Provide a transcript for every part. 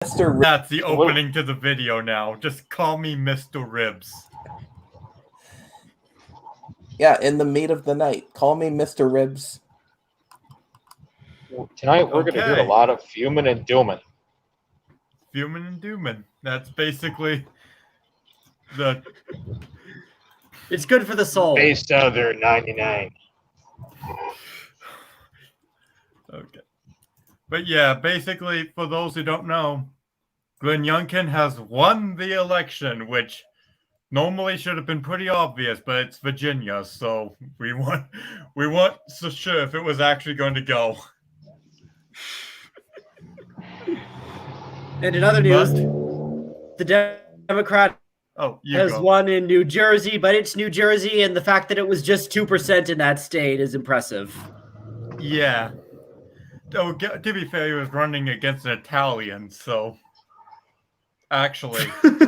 Mr. Ribs. That's the opening to the video now. Just call me Mr. Ribs. Yeah, in the meat of the night. Call me Mr. Ribs. Tonight we're going to hear a lot of fuming and dooming. Fuming and dooming. That's basically the... It's good for the soul. Based on their 99. Okay. But yeah, basically, for those who don't know, Glenn Youngkin has won the election, which normally should have been pretty obvious, but it's Virginia, so we weren't so sure if it was actually going to go. And in other news, the Democrat has won in New Jersey, but it's New Jersey, and the fact that it was just 2% in that state is impressive. Yeah. Oh, to be fair, he was running against an Italian, so actually,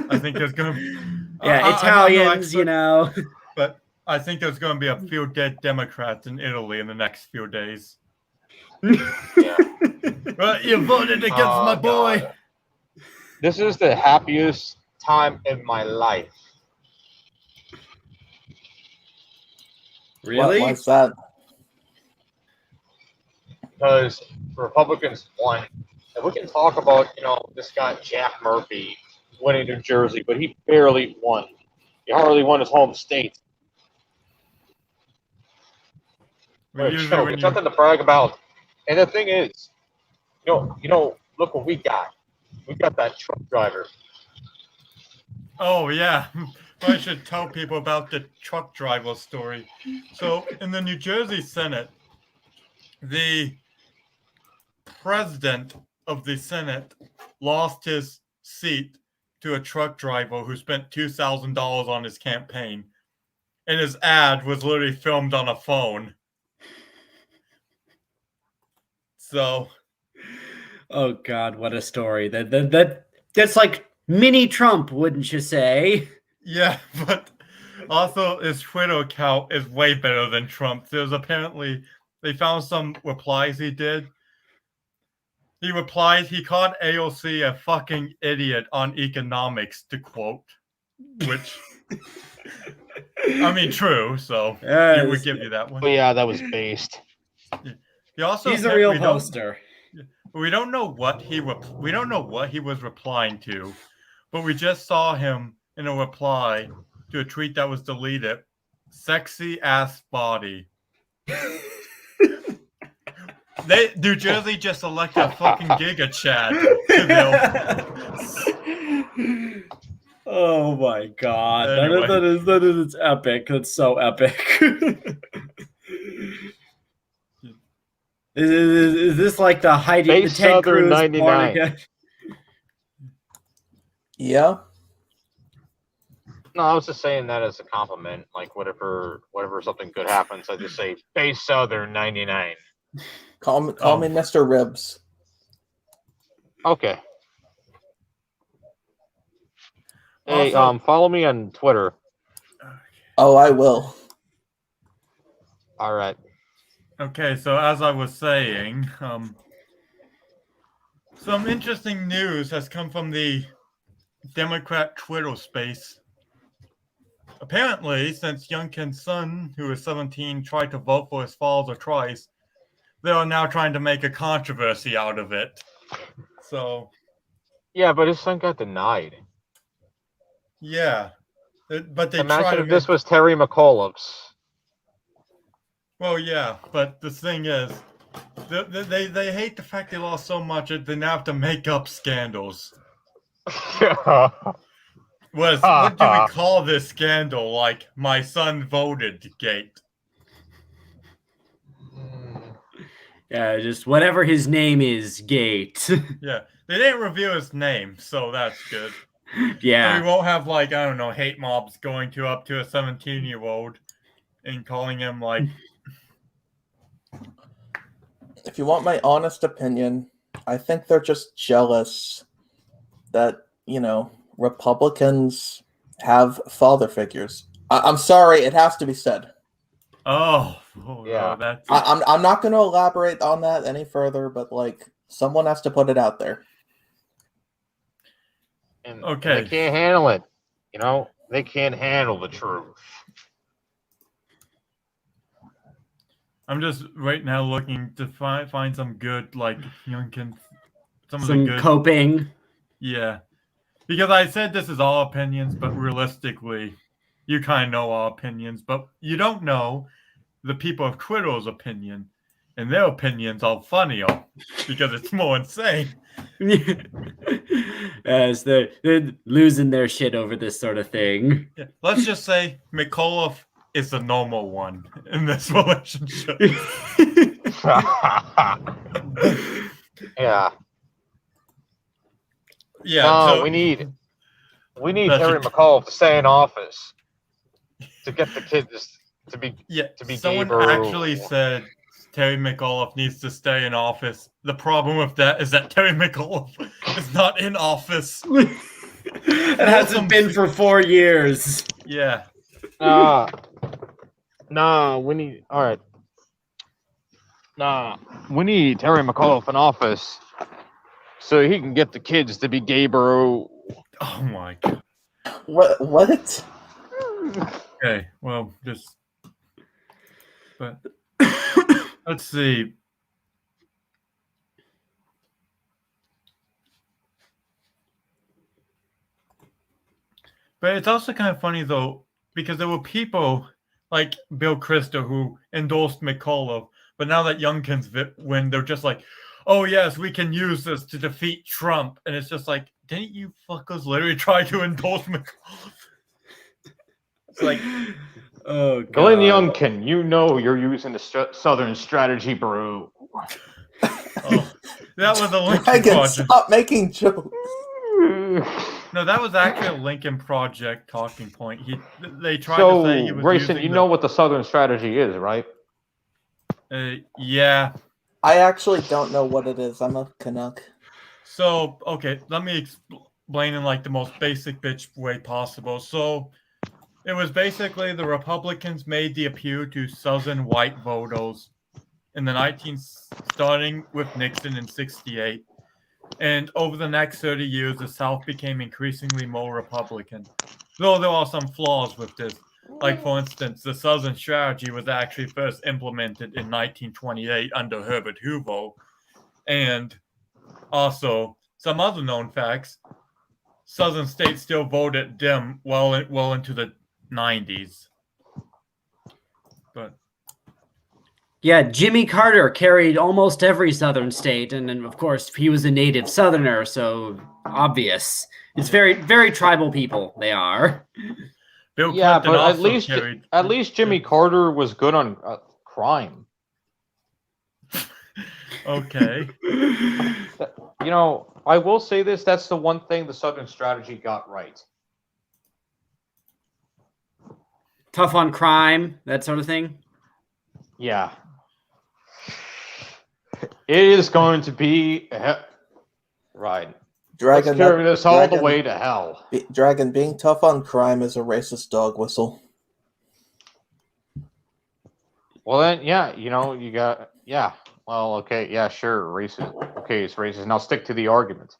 I think there's going to be... Yeah, Italians, you know. But I think there's going to be a few dead Democrats in Italy in the next few days. Yeah. Well, you voted against my boy. God. This is the happiest time in my life. Really? What's that? Because Republicans won. And we can talk about, this guy Jack Murphy winning New Jersey, but he barely won. He hardly won his home state. It's nothing to brag about. And the thing is, look what we got. We got that truck driver. Oh, yeah. I should tell people about the truck driver story. So, in the New Jersey Senate, the president of the Senate lost his seat to a truck driver who spent $2,000 on his campaign. And his ad was literally filmed on a phone. So... Oh, God, what a story. That's like mini Trump, wouldn't you say? Yeah, but also his Twitter account is way better than Trump's. There's apparently, they found some replies he did. He replied, he called AOC a fucking idiot on economics, to quote, which, I mean, true, so he would give you that one. Oh, yeah, that was based. He also He's a real poster. We don't know what he was replying to, but we just saw him in a reply to a tweet that was deleted. Sexy ass body. New Jersey just elected a fucking Giga Chad. Oh my God, anyway. that is epic. That's so epic. Is this like the Heidi the Ted Cruz 99? Yeah. No, I was just saying that as a compliment. Like whatever something good happens, I just say base Southern 99. Call me Mr. Ribs. Okay. Hey, follow me on Twitter. Oh, I will. All right. Okay, so as I was saying, some interesting news has come from the Democrat Twitter space. Apparently, since Youngkin's son, who is 17, tried to vote for his father twice, they are now trying to make a controversy out of it. So... Yeah, but his son got denied. Yeah. But they Imagine if this was Terry McAuliffe's. Well, yeah, but the thing is, they hate the fact they lost so much that they now have to make up scandals. What do we call this scandal? Like, my son voted gate. Yeah, just whatever his name is, Gate. Yeah, they didn't reveal his name, so that's good. Yeah. So we won't have, like, I don't know, hate mobs going up to a 17-year-old and calling him, like... If you want my honest opinion, I think they're just jealous that, Republicans have father figures. I'm sorry, it has to be said. Oh yeah. No, that's... I'm not going to elaborate on that any further, but, someone has to put it out there. And Okay. they can't handle it. You know, they can't handle the truth. I'm just right now looking to find some good, like, Youngkin, some of the Some good coping. Yeah, because I said this is all opinions, but realistically, you kind of know our opinions, but you don't know the people of Twitter's opinion, and their opinions are funnier because it's more insane. As they're losing their shit over this sort of thing. Yeah. Let's just say McAuliffe is the normal one in this relationship. Yeah. Yeah. No, so we need That's Terry just- McAuliffe to stay in office to get the kids to be someone gay, actually said Terry McAuliffe needs to stay in office. The problem with that is that Terry McAuliffe is not in office. It hasn't been for 4 years. Yeah. Nah, we need we need Terry McAuliffe in office so he can get the kids to be gay, bro. Oh my god. What? Okay, well, but let's see. But it's also kind of funny though, because there were people like Bill Christo who endorsed McAuliffe, but now that Youngkin's win, they're just like, "Oh yes, we can use this to defeat Trump," and it's just like, didn't you fuckers literally try to endorse McAuliffe? It's like, oh god. Glenn Youngkin, you know you're using the Southern strategy, bro. oh, that was a Lincoln Dragon, Project. stop making jokes. No, that was actually a Lincoln Project talking point. They tried So, to say he was Grayson, using you know what the Southern strategy is, right? Yeah. I actually don't know what it is. I'm a Canuck. So, okay, let me explain in like the most basic bitch way possible. So, it was basically the Republicans made the appeal to Southern white voters in the starting with Nixon in 68. And over the next 30 years, the South became increasingly more Republican. Though there are some flaws with this. Like, for instance, the Southern strategy was actually first implemented in 1928 under Herbert Hoover. And also, some other known facts, Southern states still voted Dem well into the 90s. But yeah, Jimmy Carter carried almost every Southern state, and then of course he was a native Southerner, so obvious. It's very, very tribal people. They are. Bill Yeah, Clinton but also at least Jimmy Carter was good on crime. Okay. You know, I will say this: that's the one thing the Southern strategy got right. Tough on crime, that sort of thing. Yeah. It is going to be right. Dragon, Let's carry this all the way to hell. Dragon, being tough on crime is a racist dog whistle. Well then, yeah, you know, you got well, okay, yeah, sure, racist. Okay, it's racist. Now stick to the argument.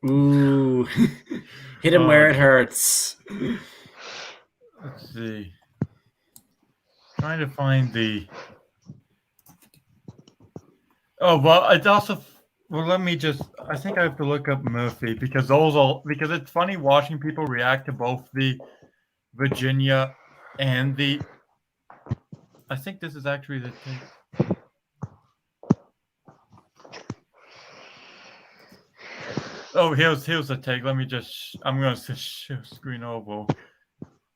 Ooh. Hit him where it hurts. Let's see. Trying to find the. Oh well, it's also. Well, let me just. I think I have to look up Murphy because because it's funny watching people react to both the Virginia and the. I think this is actually the thing. Oh, here's the take. Let me just. I'm going to screen over.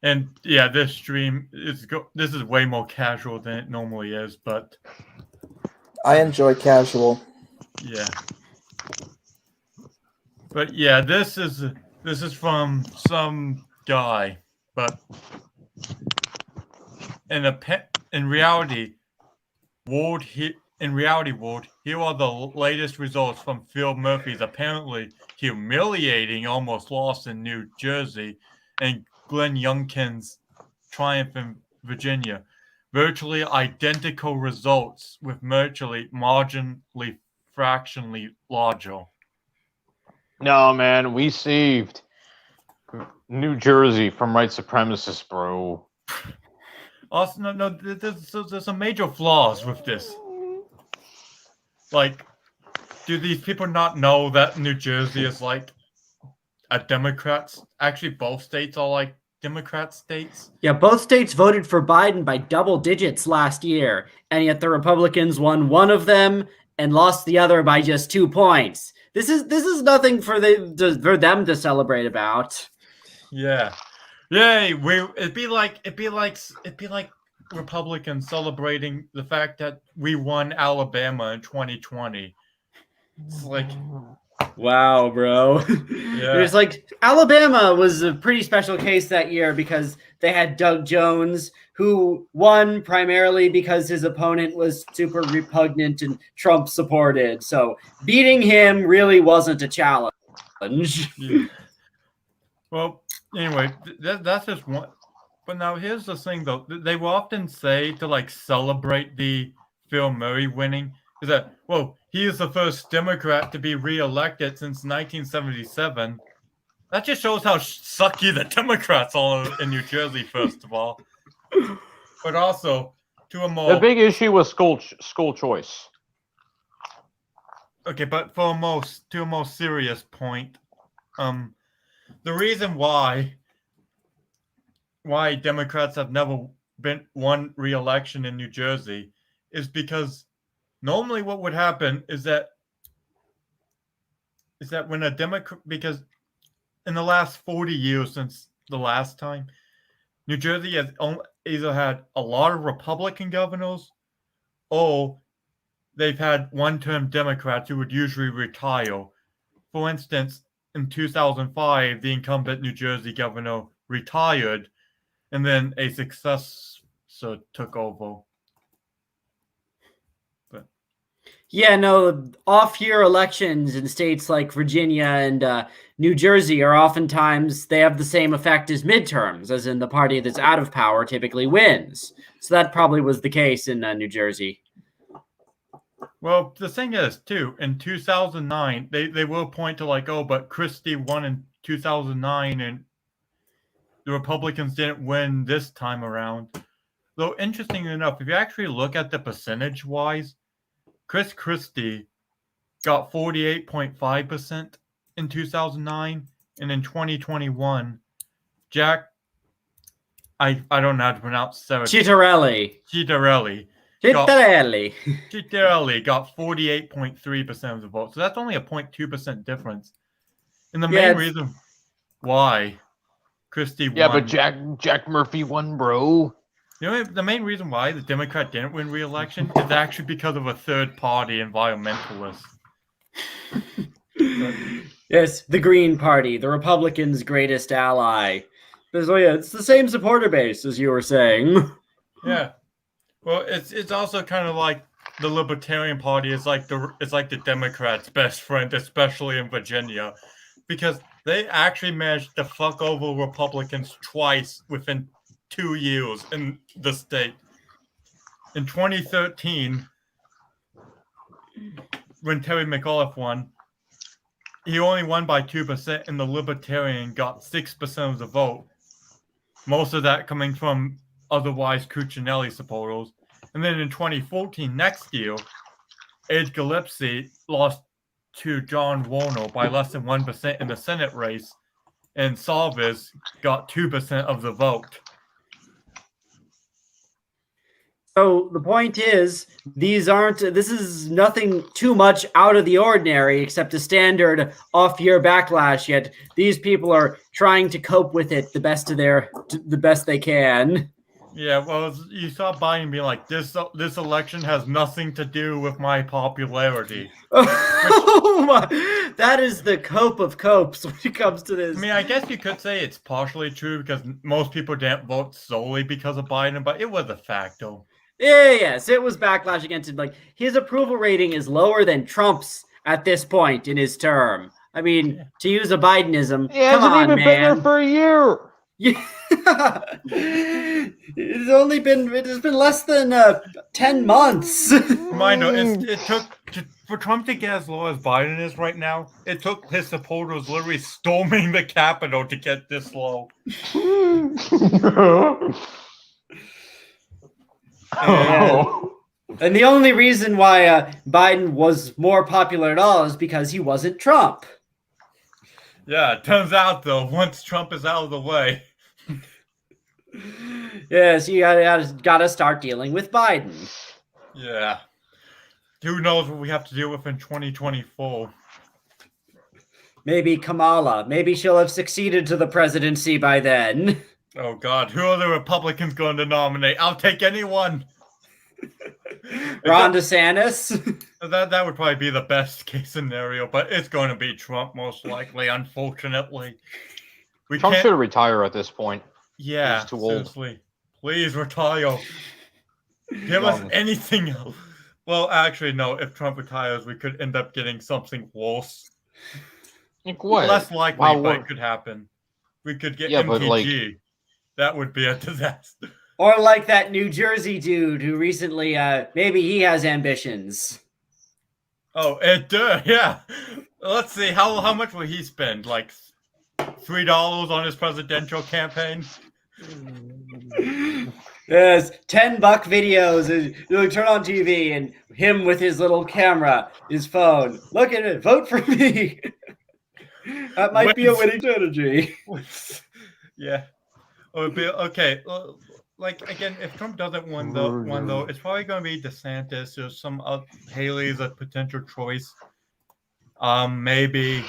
And yeah, this stream this is way more casual than it normally is, but I enjoy casual. Yeah. But yeah, this is from some guy, but in reality, Ward, here are the latest results from Phil Murphy's apparently humiliating almost loss in New Jersey and Glenn Youngkin's triumph in Virginia. Virtually identical results with virtually marginally fractionally larger. No, man, we saved New Jersey from white supremacists, bro. Also, no, there's some major flaws with this. Like, do these people not know that New Jersey is like a Democrat? Actually, both states are like Democrat states. Yeah, both states voted for Biden by double digits last year, and yet the Republicans won one of them and lost the other by just 2 points. This is nothing for them to celebrate about. Yeah, yay! It'd be like Republicans celebrating the fact that we won Alabama in 2020. It's like, wow, bro. Yeah. It's like Alabama was a pretty special case that year because they had Doug Jones, who won primarily because his opponent was super repugnant and Trump supported. So beating him really wasn't a challenge. Yeah. Well, anyway, that's just one. But now here's the thing, though. They will often say to like celebrate the Phil Murray winning is that, well, he is the first Democrat to be reelected since 1977. That just shows how sucky the Democrats are in New Jersey, first of all. But also, to a more... The big issue was school choice. Okay, but to a more serious point, the reason why Democrats have never won re-election in New Jersey is because normally what would happen is that when a Democrat, because in the last 40 years since the last time, New Jersey has either had a lot of Republican governors or they've had one-term Democrats who would usually retire. For instance, in 2005, the incumbent New Jersey governor retired, and then a successor took over. But yeah, no, off-year elections in states like Virginia and New Jersey are oftentimes, they have the same effect as midterms, as in the party that's out of power typically wins. So that probably was the case in New Jersey. Well, the thing is, too, in 2009, they will point to like, oh, but Christie won in 2009 and the Republicans didn't win this time around. Though, interestingly enough, if you actually look at the percentage-wise, Chris Christie got 48.5% in 2009, and in 2021, I don't know how to pronounce Citarelli got 48.3% of the vote. So that's only a 0.2% difference. And the main reason why Christie won. Yeah, but Jack Murphy won, bro. You know, the main reason why the Democrat didn't win re-election is actually because of a third-party environmentalist. Yes, the Green Party, the Republicans' greatest ally. So yeah, it's the same supporter base as you were saying. Yeah. Well, it's also kind of like the Libertarian Party is like the Democrats' best friend, especially in Virginia, because they actually managed to fuck over Republicans twice within 2 years in the state. In 2013, when Terry McAuliffe won, he only won by 2%, and the Libertarian got 6% of the vote. Most of that coming from otherwise Cuccinelli supporters. And then in 2014, next year, Ed Gillespie lost to John Warner by less than 1% in the Senate race, and Salvis got 2% of the vote. So the point is, this is nothing too much out of the ordinary except a standard off-year backlash, yet these people are trying to cope with it the best they can. Yeah, well, you saw Biden being like, this election has nothing to do with my popularity. That is the cope of copes when it comes to this. I mean, I guess you could say it's partially true because most people didn't vote solely because of Biden, but it was a factor. Yes, it was backlash against him. Like, his approval rating is lower than Trump's at this point in his term. I mean, to use a Bidenism, come on, man. It hasn't even been there for a year. Yeah. It has been less than 10 months. Mind you, it took for Trump to get as low as Biden is right now, it took his supporters literally storming the Capitol to get this low. And the only reason why Biden was more popular at all is because he wasn't Trump. Yeah, it turns out though, once Trump is out of the way. Yes, you gotta start dealing with Biden. Yeah. Who knows what we have to deal with in 2024? Maybe Kamala. Maybe she'll have succeeded to the presidency by then. Oh God, who are the Republicans going to nominate? I'll take anyone. Ron DeSantis. That would probably be the best case scenario, but it's going to be Trump most likely, unfortunately. Trump should retire at this point. Yeah, He's too old. seriously. Please retire. Give us anything else. Well, actually, no. If Trump retires, we could end up getting something worse. Like what? Less likely, but it could happen. We could get MTG. That would be a disaster. Or like that New Jersey dude who recently, maybe he has ambitions. Oh, yeah. Let's see. How much will he spend? Like $3 on his presidential campaign? Yes, $10 videos. And you turn on TV and him with his little camera, his phone. Look at it. Vote for me. That might be a winning strategy. Yeah. Okay. Like again, if Trump doesn't win though, it's probably going to be DeSantis or some Haley's a potential choice. Maybe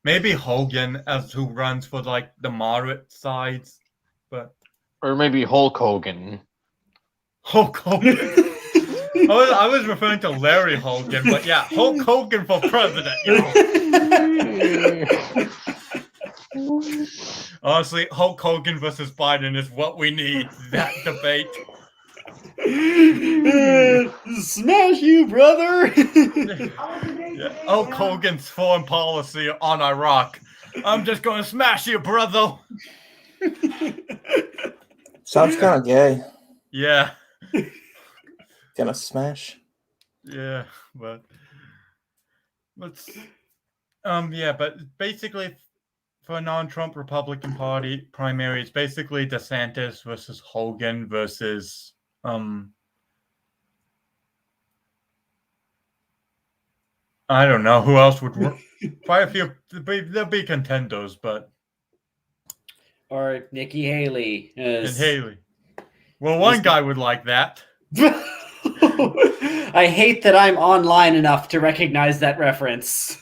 Hogan as who runs for like the moderate sides, or maybe Hulk Hogan. Hulk Hogan. I was referring to Larry Hogan, but yeah, Hulk Hogan for president. Honestly, Hulk Hogan versus Biden is what we need. That debate. Smash you, brother. Yeah. Hulk Hogan's foreign policy on Iraq. I'm just going to smash you, brother. Sounds kind of gay. Yeah. Gonna smash. Yeah, but but basically for a non-Trump Republican Party primary, it's basically DeSantis versus Hogan versus I don't know who else would work. Quite a few. There'll be contenders, but or Nikki Haley. And Haley. Well, one guy would like that. I hate that I'm online enough to recognize that reference.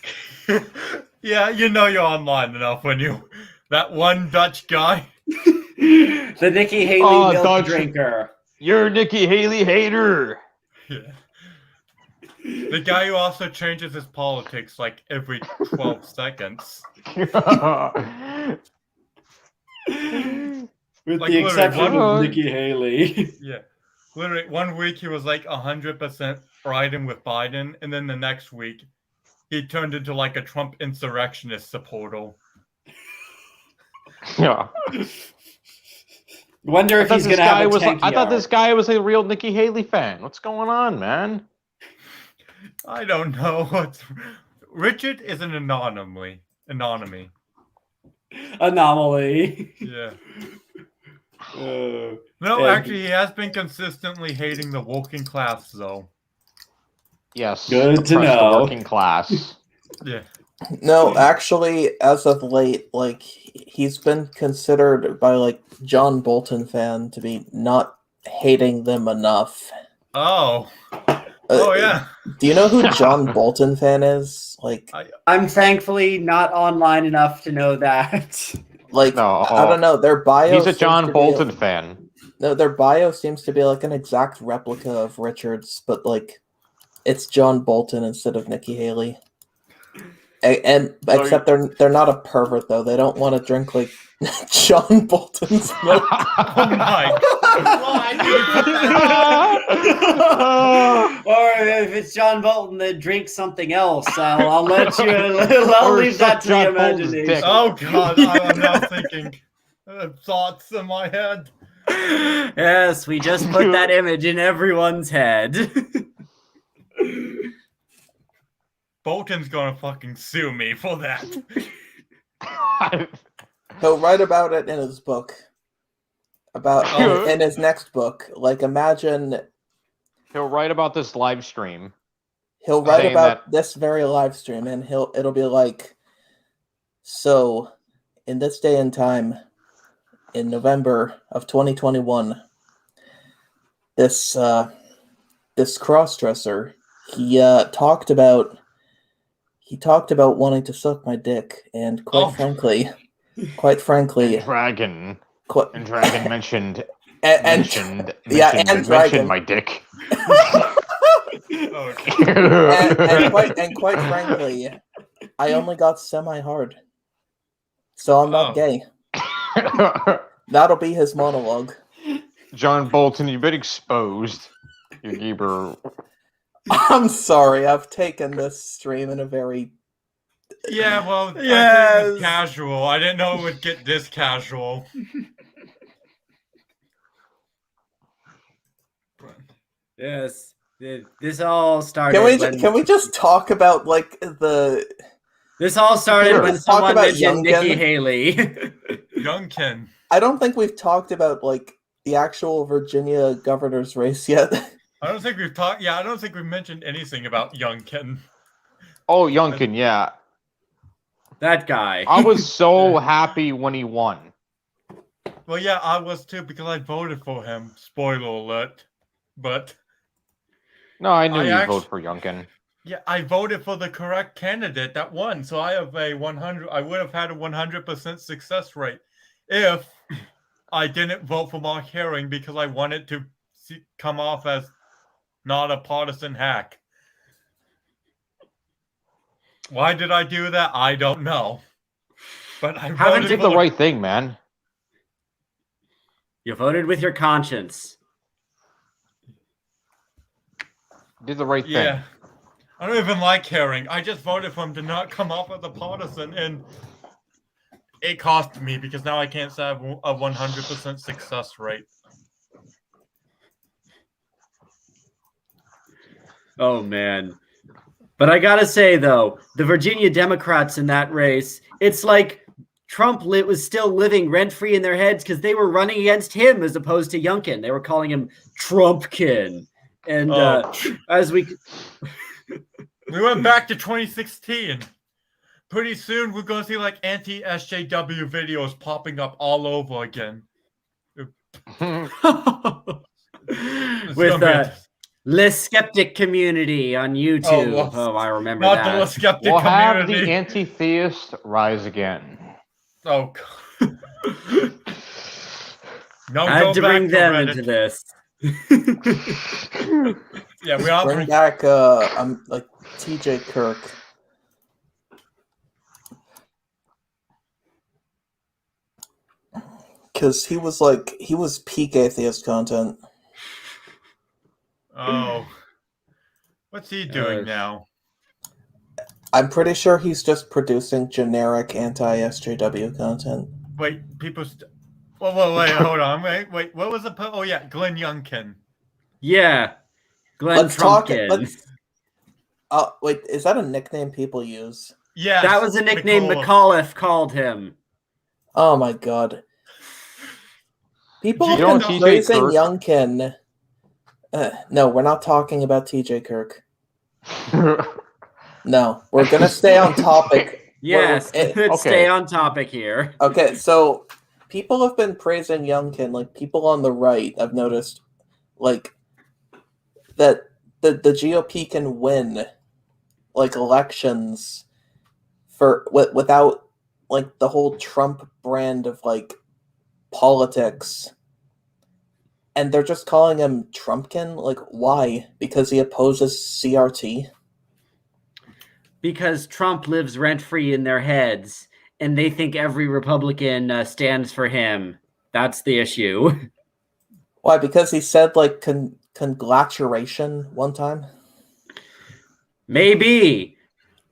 Yeah, you know you're online enough when that one Dutch guy. The Nikki Haley milk drinker. You're a Nikki Haley hater. Yeah. The guy who also changes his politics like every 12 seconds. With the exception of Nikki Haley. Yeah. Literally, 1 week he was like 100% riding with Biden, and then the next week he turned into like a Trump insurrectionist supporter. Yeah. Wonder if he's going to have a I thought this guy was a real Nikki Haley fan. What's going on, man? I don't know. Richard is an anomaly. Anomaly. Yeah. No, actually, he has been consistently hating the working class, though. Yes. Good to know. The working class. Yeah. No, actually, as of late, like, he's been considered by, like, John Bolton fan to be not hating them enough. Oh. Oh, yeah. Do you know who John Bolton fan is? Like, I'm thankfully not online enough to know that. Like, no, I don't know. Their bio. He's a John Bolton fan. No, their bio seems to be like an exact replica of Richard's, but like, it's John Bolton instead of Nikki Haley. And except they're not a pervert though. They don't want to drink like John Bolton's milk. Oh my God. Or if it's John Bolton, then drink something else. I'll let you. I'll leave that to the imagination. Oh God, I'm now thinking thoughts in my head. Yes, we just put that image in everyone's head. Bolton's gonna fucking sue me for that. He'll write about it in his book. In his next book. Like, imagine He'll write about this live stream. he'll write Saying about that- this very live stream, and it'll be like, so, in this day and time, in November of 2021, this crossdresser, he talked about wanting to suck my dick, and quite frankly, Dragon mentioned Dragon my dick. Okay. and quite frankly, I only got semi-hard, so I'm not gay. That'll be his monologue. John Bolton, you've been exposed. You Geber. I'm sorry, I've taken this stream in a very... Yeah, well, I Yes. think it was casual. I didn't know it would get this casual. Yes. This all started. Can we just talk about like the? This all started Sure. when Let's talk someone about mentioned Nikki Youngkin. Haley. Youngkin. I don't think we've talked about like the actual Virginia governor's race yet. I don't think we've talked. Yeah, I don't think we've mentioned anything about Youngkin. Oh, Youngkin, yeah. That guy. I was so happy when he won. Well, yeah, I was too because I voted for him. Spoiler alert. But No, I knew I you'd actu- vote for Youngkin. yeah, I voted for the correct candidate that won, so I have a 100. I would have had a 100% success rate if I didn't vote for Mark Herring because I wanted to come off as not a partisan hack. Why did I do that? I don't know. But I You voted did for the right thing, man. You voted with your conscience. You did the right Yeah. thing. I don't even like Herring. I just voted for him to not come off as a partisan, and it cost me because now I can't say I have a 100% success rate. Oh man. But I gotta say though, the Virginia Democrats in that race, it's like Trump was still living rent-free in their heads because they were running against him as opposed to Youngkin. They were calling him Trumpkin. And as we went back to 2016. Pretty soon we're going to see like anti-SJW videos popping up all over again. with the less skeptic community on YouTube. well, I remember not that. the skeptic We'll have community. the anti-theist rise again. Oh, God. No, I had go to back bring them Reddit. into this. Yeah, we all Bring bring back like TJ Kirk. Because he was peak atheist content. Oh. What's he doing now? I'm pretty sure he's just producing generic anti-SJW content. Wait, people... wait, hold on. Wait, what was the... Oh, yeah, Glenn Youngkin. Yeah. Glenn Let's talk. Trumpkin. Wait, is that a nickname people use? Yes. That was a nickname McAuliffe. McAuliffe called him. Oh my god. People You have don't been TJ praising Kirk? Youngkin. No, we're not talking about TJ Kirk. No, we're gonna stay on topic. Yes, let's okay. stay on topic here. Okay, so people have been praising Youngkin, like people on the right. I've noticed, like that the GOP can win, like elections, without like the whole Trump brand of like politics, and they're just calling him Trumpkin. Like, why? Because he opposes CRT. Because Trump lives rent-free in their heads, and they think every Republican stands for him. That's the issue. Why? Because he said like congratulation one time. Maybe.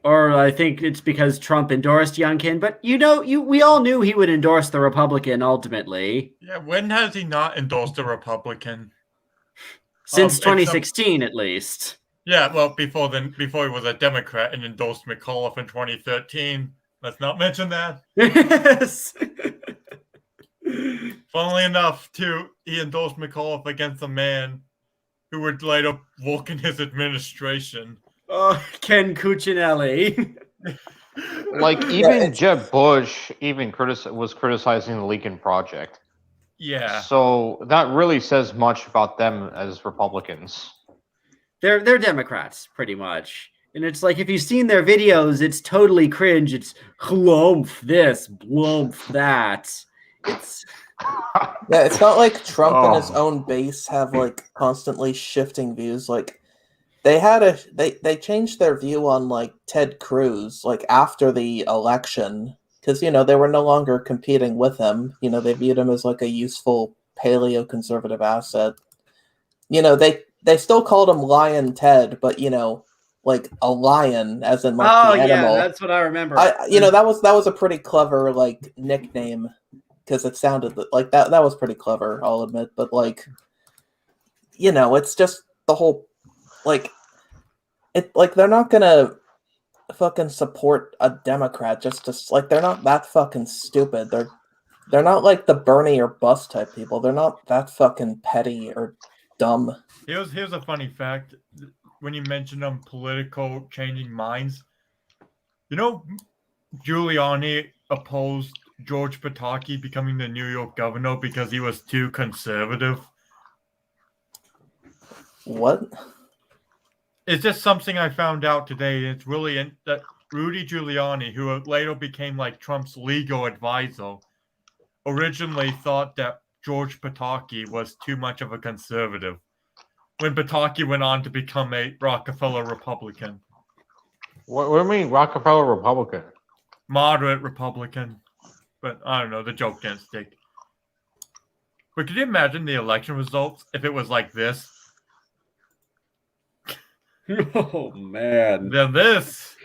Or I think it's because Trump endorsed Youngkin, but we all knew he would endorse the Republican ultimately. Yeah, when has he not endorsed a Republican? Since Except- 2016, at least. Yeah, well, before he was a Democrat and endorsed McAuliffe in 2013. Let's not mention that. Yes. Funnily enough, too, he endorsed McAuliffe against a man who would later work in his administration. Oh, Ken Cuccinelli. Like even Jeb Bush was criticizing the Lincoln Project. Yeah. So that really says much about them as Republicans. They're Democrats, pretty much. And it's like, if you've seen their videos, it's totally cringe. It's hlumph this, blumph that. It's Yeah, it's not like Trump and his own base have like constantly shifting views. Like they changed their view on like Ted Cruz like after the election because they were no longer competing with him. They viewed him as like a useful paleo-conservative asset. They still called him Lion Ted, but like a lion as in like the animal. Yeah, that's what I remember. That was a pretty clever like nickname because it sounded like that was pretty clever, I'll admit, but like it's just the whole like they're not gonna fucking support a Democrat just like they're not that fucking stupid. They're not like the Bernie or bust type people. They're not that fucking petty or dumb. Here's a funny fact. When you mentioned political changing minds, Giuliani opposed George Pataki becoming the New York governor because he was too conservative. What? It's just something I found out today. It's really that Rudy Giuliani, who later became like Trump's legal advisor, originally thought that George Pataki was too much of a conservative, when Pataki went on to become a Rockefeller Republican. What do you mean, Rockefeller Republican? Moderate Republican. But I don't know, the joke didn't stick. But could you imagine the election results if it was like this? Oh, man. Then this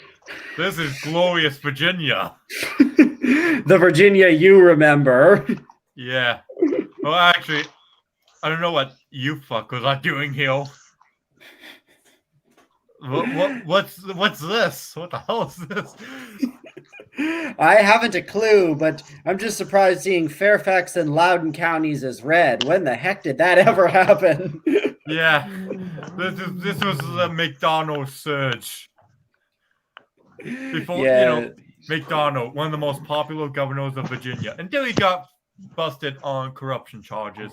is glorious Virginia. The Virginia you remember. Yeah. Well, actually, I don't know what you fuckers are doing here. What's this? What the hell is this? I haven't a clue, but I'm just surprised seeing Fairfax and Loudoun counties as red. When the heck did that ever happen? Yeah. This was the McDonald's surge. Before, McDonald, one of the most popular governors of Virginia, until he got busted on corruption charges.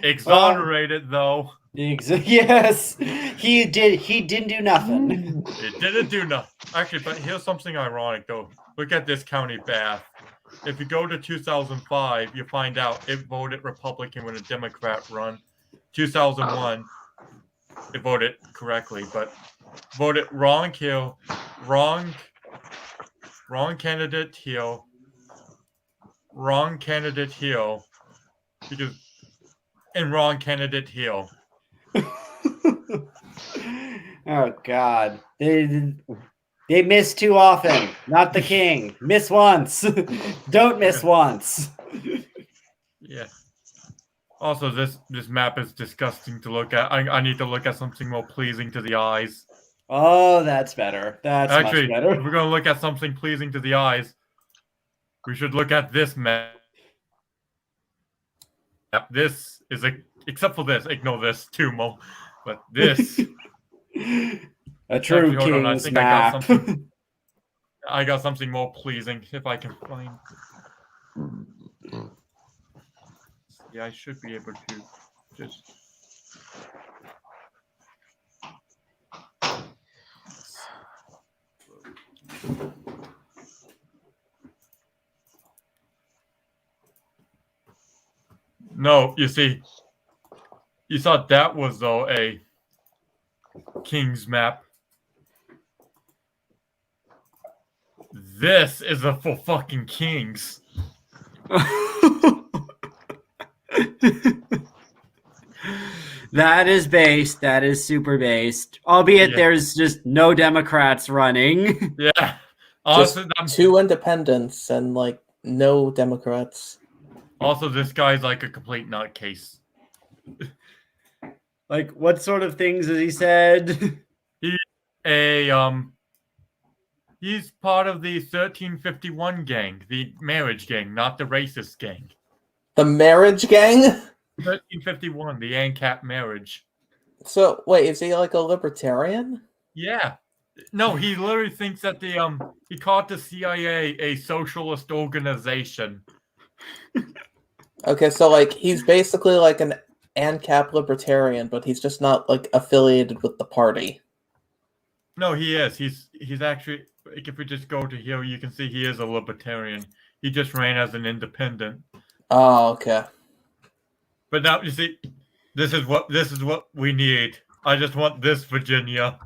Exonerated, though. Yes, he didn't do nothing. It didn't do nothing. Actually, but here's something ironic, though. Look at this county, Bath. If you go to 2005, you find out it voted Republican when a Democrat run. 2001, it voted correctly, but voted wrong here, wrong candidate here, wrong candidate here, and wrong candidate here. Oh God, they miss too often. Not the king. Miss once. Don't miss once. Yeah. Also, this map is disgusting to look at. I need to look at something more pleasing to the eyes. Oh, that's better. That's Actually, much better. if we're going to look at something pleasing to the eyes, we should look at this map. This is except for this, ignore this too, Mo. But this a true king's map. I got something more pleasing if I can find. Yeah, I should be able to just. No, you see, you thought that was, though, a king's map. This is for fucking kings. That is based. That is super based. Albeit there's just no Democrats running. Yeah. Also, just 2 independents and, like, no Democrats. Also, this guy's like a complete nutcase. Like, what sort of things has he said? He's part of the 1351 gang, the marriage gang, not the racist gang. The marriage gang? 1351, the ANCAP marriage. So, wait, is he like a libertarian? Yeah. No, he literally thinks that he called the CIA a socialist organization. Okay, so like he's basically like an ANCAP libertarian, but he's just not like affiliated with the party. No, he is. He's actually, like, if we just go to here, you can see he is a libertarian. He just ran as an independent. Oh, okay. But now you see, this is what we need. I just want this, Virginia.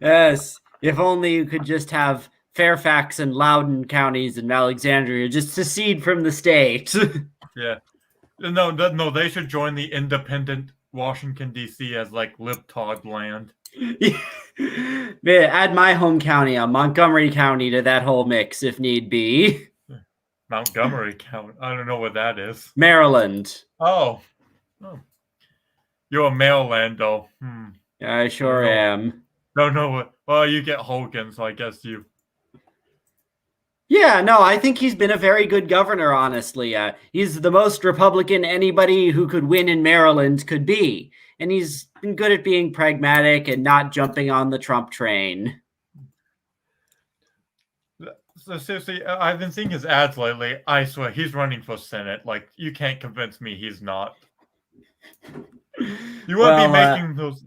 Yes. If only you could just have Fairfax and Loudoun counties and Alexandria just secede from the state. Yeah. No, they should join the independent Washington, D.C. as like libtard land. Man, add my home county, Montgomery County, to that whole mix if need be. Montgomery County. I don't know what that is. Maryland. Oh. You're a Marylando. I sure am. Don't know what. Well, you get Hogan, so I guess you. Yeah, no, I think he's been a very good governor, honestly. He's the most Republican anybody who could win in Maryland could be. And he's been good at being pragmatic and not jumping on the Trump train. So seriously, I've been seeing his ads lately. I swear, he's running for Senate. Like, you can't convince me he's not. You won't be making those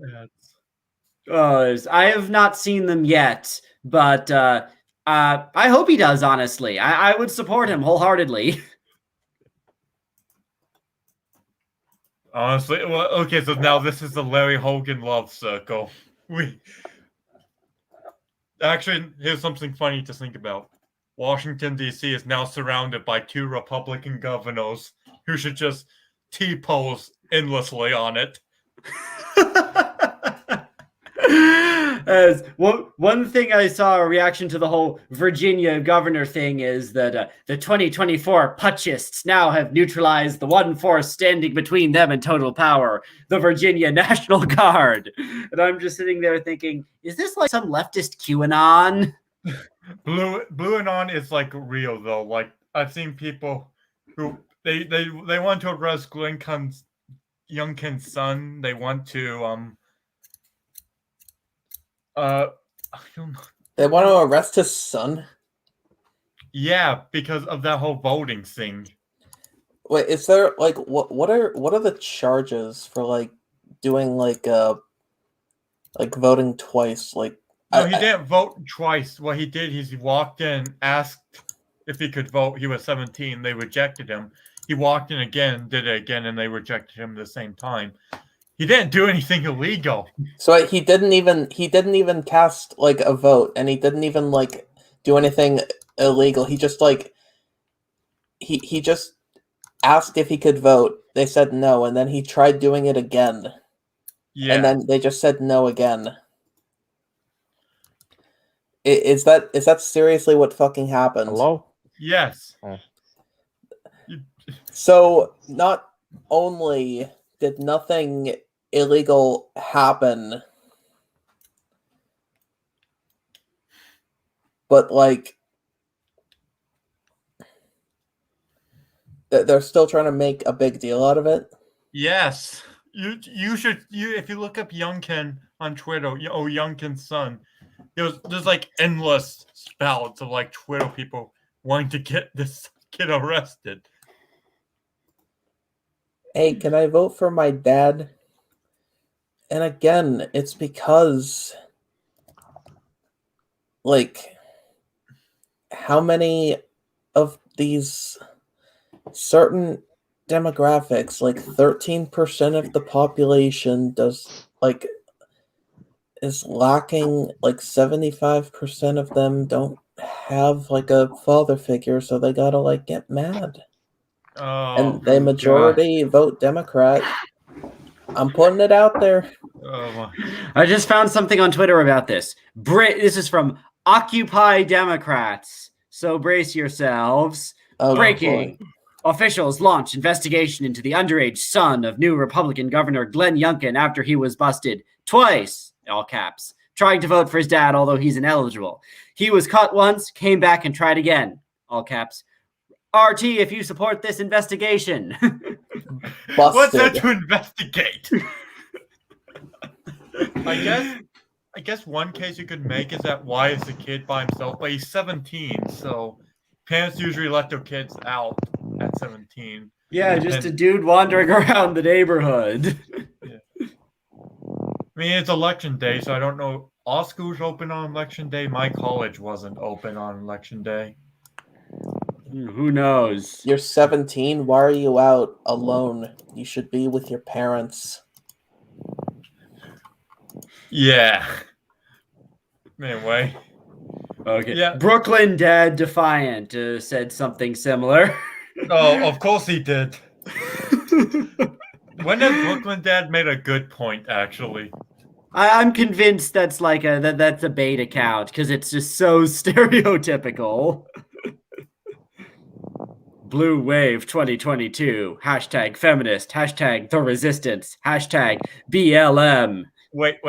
ads. I have not seen them yet, but I hope he does, honestly. I would support him wholeheartedly. Honestly, well, okay, so now this is the Larry Hogan love circle. Actually, here's something funny to think about. Washington, D.C. is now surrounded by 2 Republican governors who should just T-pose endlessly on it. As one thing I saw a reaction to the whole Virginia governor thing is that the 2024 putschists now have neutralized the one force standing between them and total power, the Virginia National Guard. And I'm just sitting there thinking, is this like some leftist QAnon? Blue Anon is like real though. Like, I've seen people who they want to arrest Youngkin's son. They want to I don't know. They want to arrest his son? Yeah, because of that whole voting thing. Wait, is there like what are the charges for like doing like voting twice? Like, no, he didn't vote twice. What he did is he walked in, asked if he could vote. He was 17. They rejected him. He walked in again, did it again, and they rejected him at the same time. He didn't do anything illegal. So he didn't even cast like a vote, and he didn't even like do anything illegal. He just like he just asked if he could vote. They said no, and then he tried doing it again. Yeah. And then they just said no again. Is that seriously what fucking happened? Hello? Yes. So not only did nothing illegal happen, but like they're still trying to make a big deal out of it. Yes. You should if you look up Youngkin on Twitter, Youngkin's son, there's like endless spouts of like Twitter people wanting to get this kid arrested. Hey, can I vote for my dad? And again, it's because like how many of these certain demographics, like 13% of the population is lacking, like 75% of them don't have like a father figure, so they gotta like get mad. Oh, and they majority vote Democrat. I'm putting it out there. Oh, I just found something on Twitter about this. This is from Occupy Democrats. So brace yourselves. Oh, Breaking. boy. Officials launch investigation into the underage son of new Republican Governor Glenn Youngkin after he was busted twice, all caps, trying to vote for his dad, although he's ineligible. He was caught once, came back, and tried again, all caps. RT, if you support this investigation. What's that to investigate? I guess one case you could make is that why is the kid by himself? But he's 17, so parents usually let their kids out at 17. Yeah, just a dude wandering around the neighborhood. Yeah. I mean, it's election day, so I don't know. All schools open on election day. My college wasn't open on election day. Who knows? You're 17. Why are you out alone? You should be with your parents. Yeah. Anyway. Okay. Yeah. Brooklyn Dad Defiant said something similar. Oh, of course he did. When has Brooklyn Dad made a good point, actually? I'm convinced that's like that's a bait account because it's just so stereotypical. Blue Wave 2022, hashtag feminist, hashtag the resistance, hashtag BLM. Wait.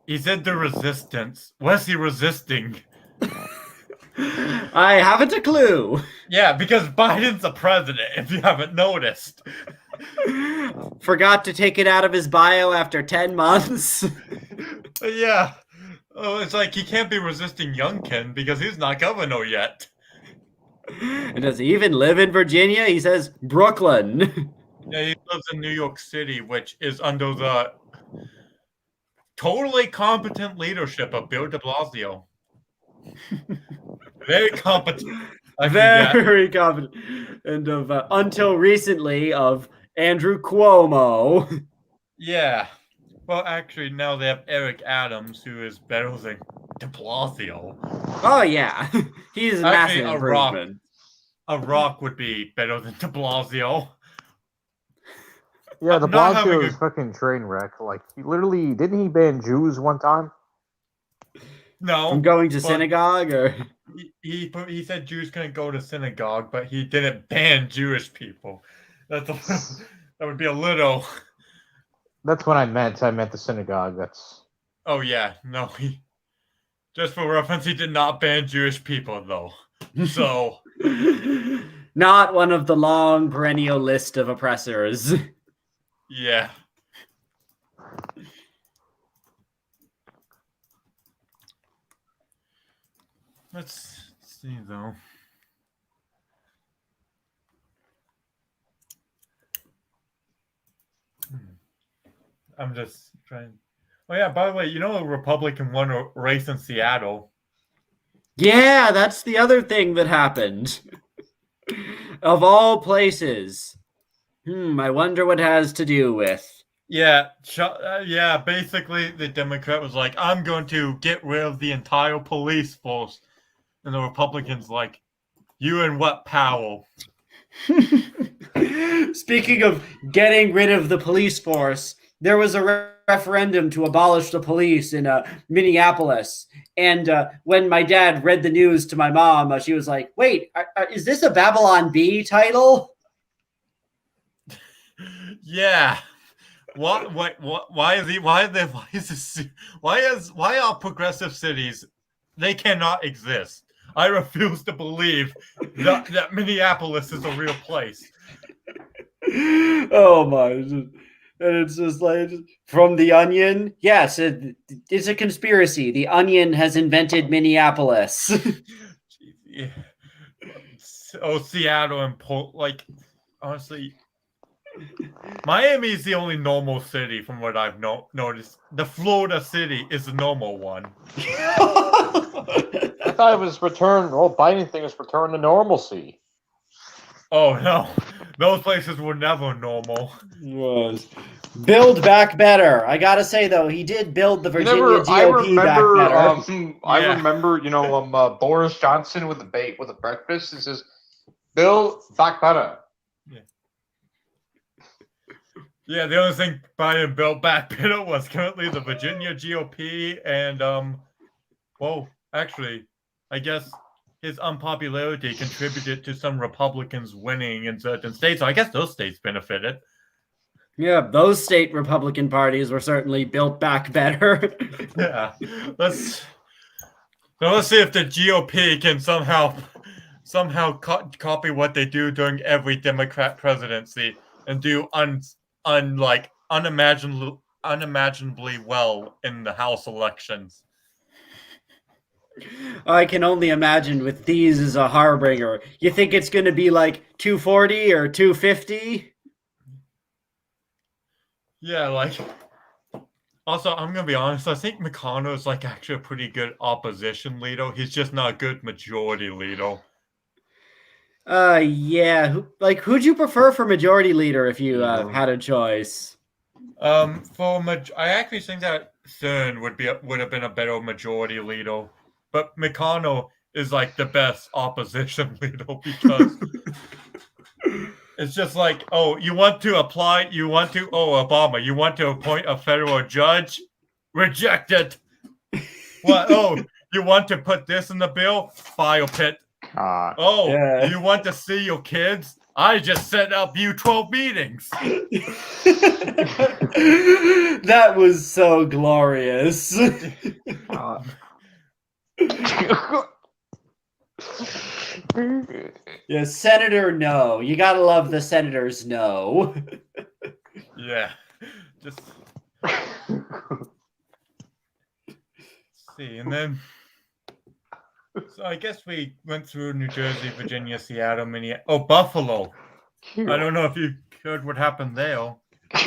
He said the resistance. What's he resisting? I haven't a clue. Yeah, because Biden's the president, if you haven't noticed. Forgot to take it out of his bio after 10 months. Yeah. Oh, it's like he can't be resisting Youngkin because he's not governor yet. And does he even live in Virginia? He says Brooklyn. Yeah, he lives in New York City, which is under the totally competent leadership of Bill de Blasio. Very competent. Very competent. And of until recently of Andrew Cuomo. Yeah. Well, actually, now they have Eric Adams, who is better than de Blasio. Oh, yeah. He's a Actually, massive improvement. A Rock would be better than de Blasio. Yeah, de not having Blasio is fucking train wreck. Like, he literally, didn't he ban Jews one time? No. From going to but synagogue, or he said Jews couldn't go to synagogue, but he didn't ban Jewish people. That would be a little. That's what I meant. I meant the synagogue. That's. Oh yeah, no. Just for reference, he did not ban Jewish people though. So. Not one of the long perennial list of oppressors. Yeah. Let's see though. I'm just trying. Oh yeah, by the way, you know a Republican won a race in Seattle. Yeah, that's the other thing that happened. Of all places. I wonder what it has to do with. Yeah, basically the Democrat was like, I'm going to get rid of the entire police force. And the Republicans like, you and what power? Speaking of getting rid of the police force, there was a referendum to abolish the police in Minneapolis. And when my dad read the news to my mom, she was like, wait, is this a Babylon Bee title? Yeah. Why are progressive cities, they cannot exist. I refuse to believe that Minneapolis is a real place. Oh my. And it's just like, from The Onion. Yes, it's a conspiracy. The Onion has invented Minneapolis. Yeah. Oh, Seattle and like, honestly, Miami is the only normal city from what I've noticed. The Florida city is the normal one. I thought it was return. The whole Biden thing was return to normalcy. Oh no, those places were never normal. Was build back better. I gotta say though, he did build the Virginia GOP back better. I remember, Boris Johnson with the breakfast. It says, "Build back better." Yeah, the only thing Biden built back better was currently the Virginia GOP and actually, I guess his unpopularity contributed to some Republicans winning in certain states. So I guess those states benefited. Yeah, those state Republican parties were certainly built back better. Yeah. Let's see if the GOP can somehow copy what they do during every Democrat presidency and do unimaginably well in the House elections. I can only imagine with these as a harbinger. You think it's going to be like 240 or 250? Yeah, like. Also, I'm gonna be honest. I think McConnell is like actually a pretty good opposition leader. He's just not a good majority leader. Yeah. Who'd you prefer for majority leader if you had a choice? I actually think that Thurn would have been a better majority leader, but McConnell is like the best opposition leader because it's just like, oh, Obama, you want to appoint a federal judge? Reject it. What? Oh, you want to put this in the bill? File pit. Oh, Yeah. you want to see your kids? I just set up U12 meetings. That was so glorious. Yeah, Senator no. You gotta love the senators no. Yeah. Just see, and then so I guess we went through New Jersey, Virginia, Seattle, Minneapolis. Oh, Buffalo. I don't know if you heard what happened there.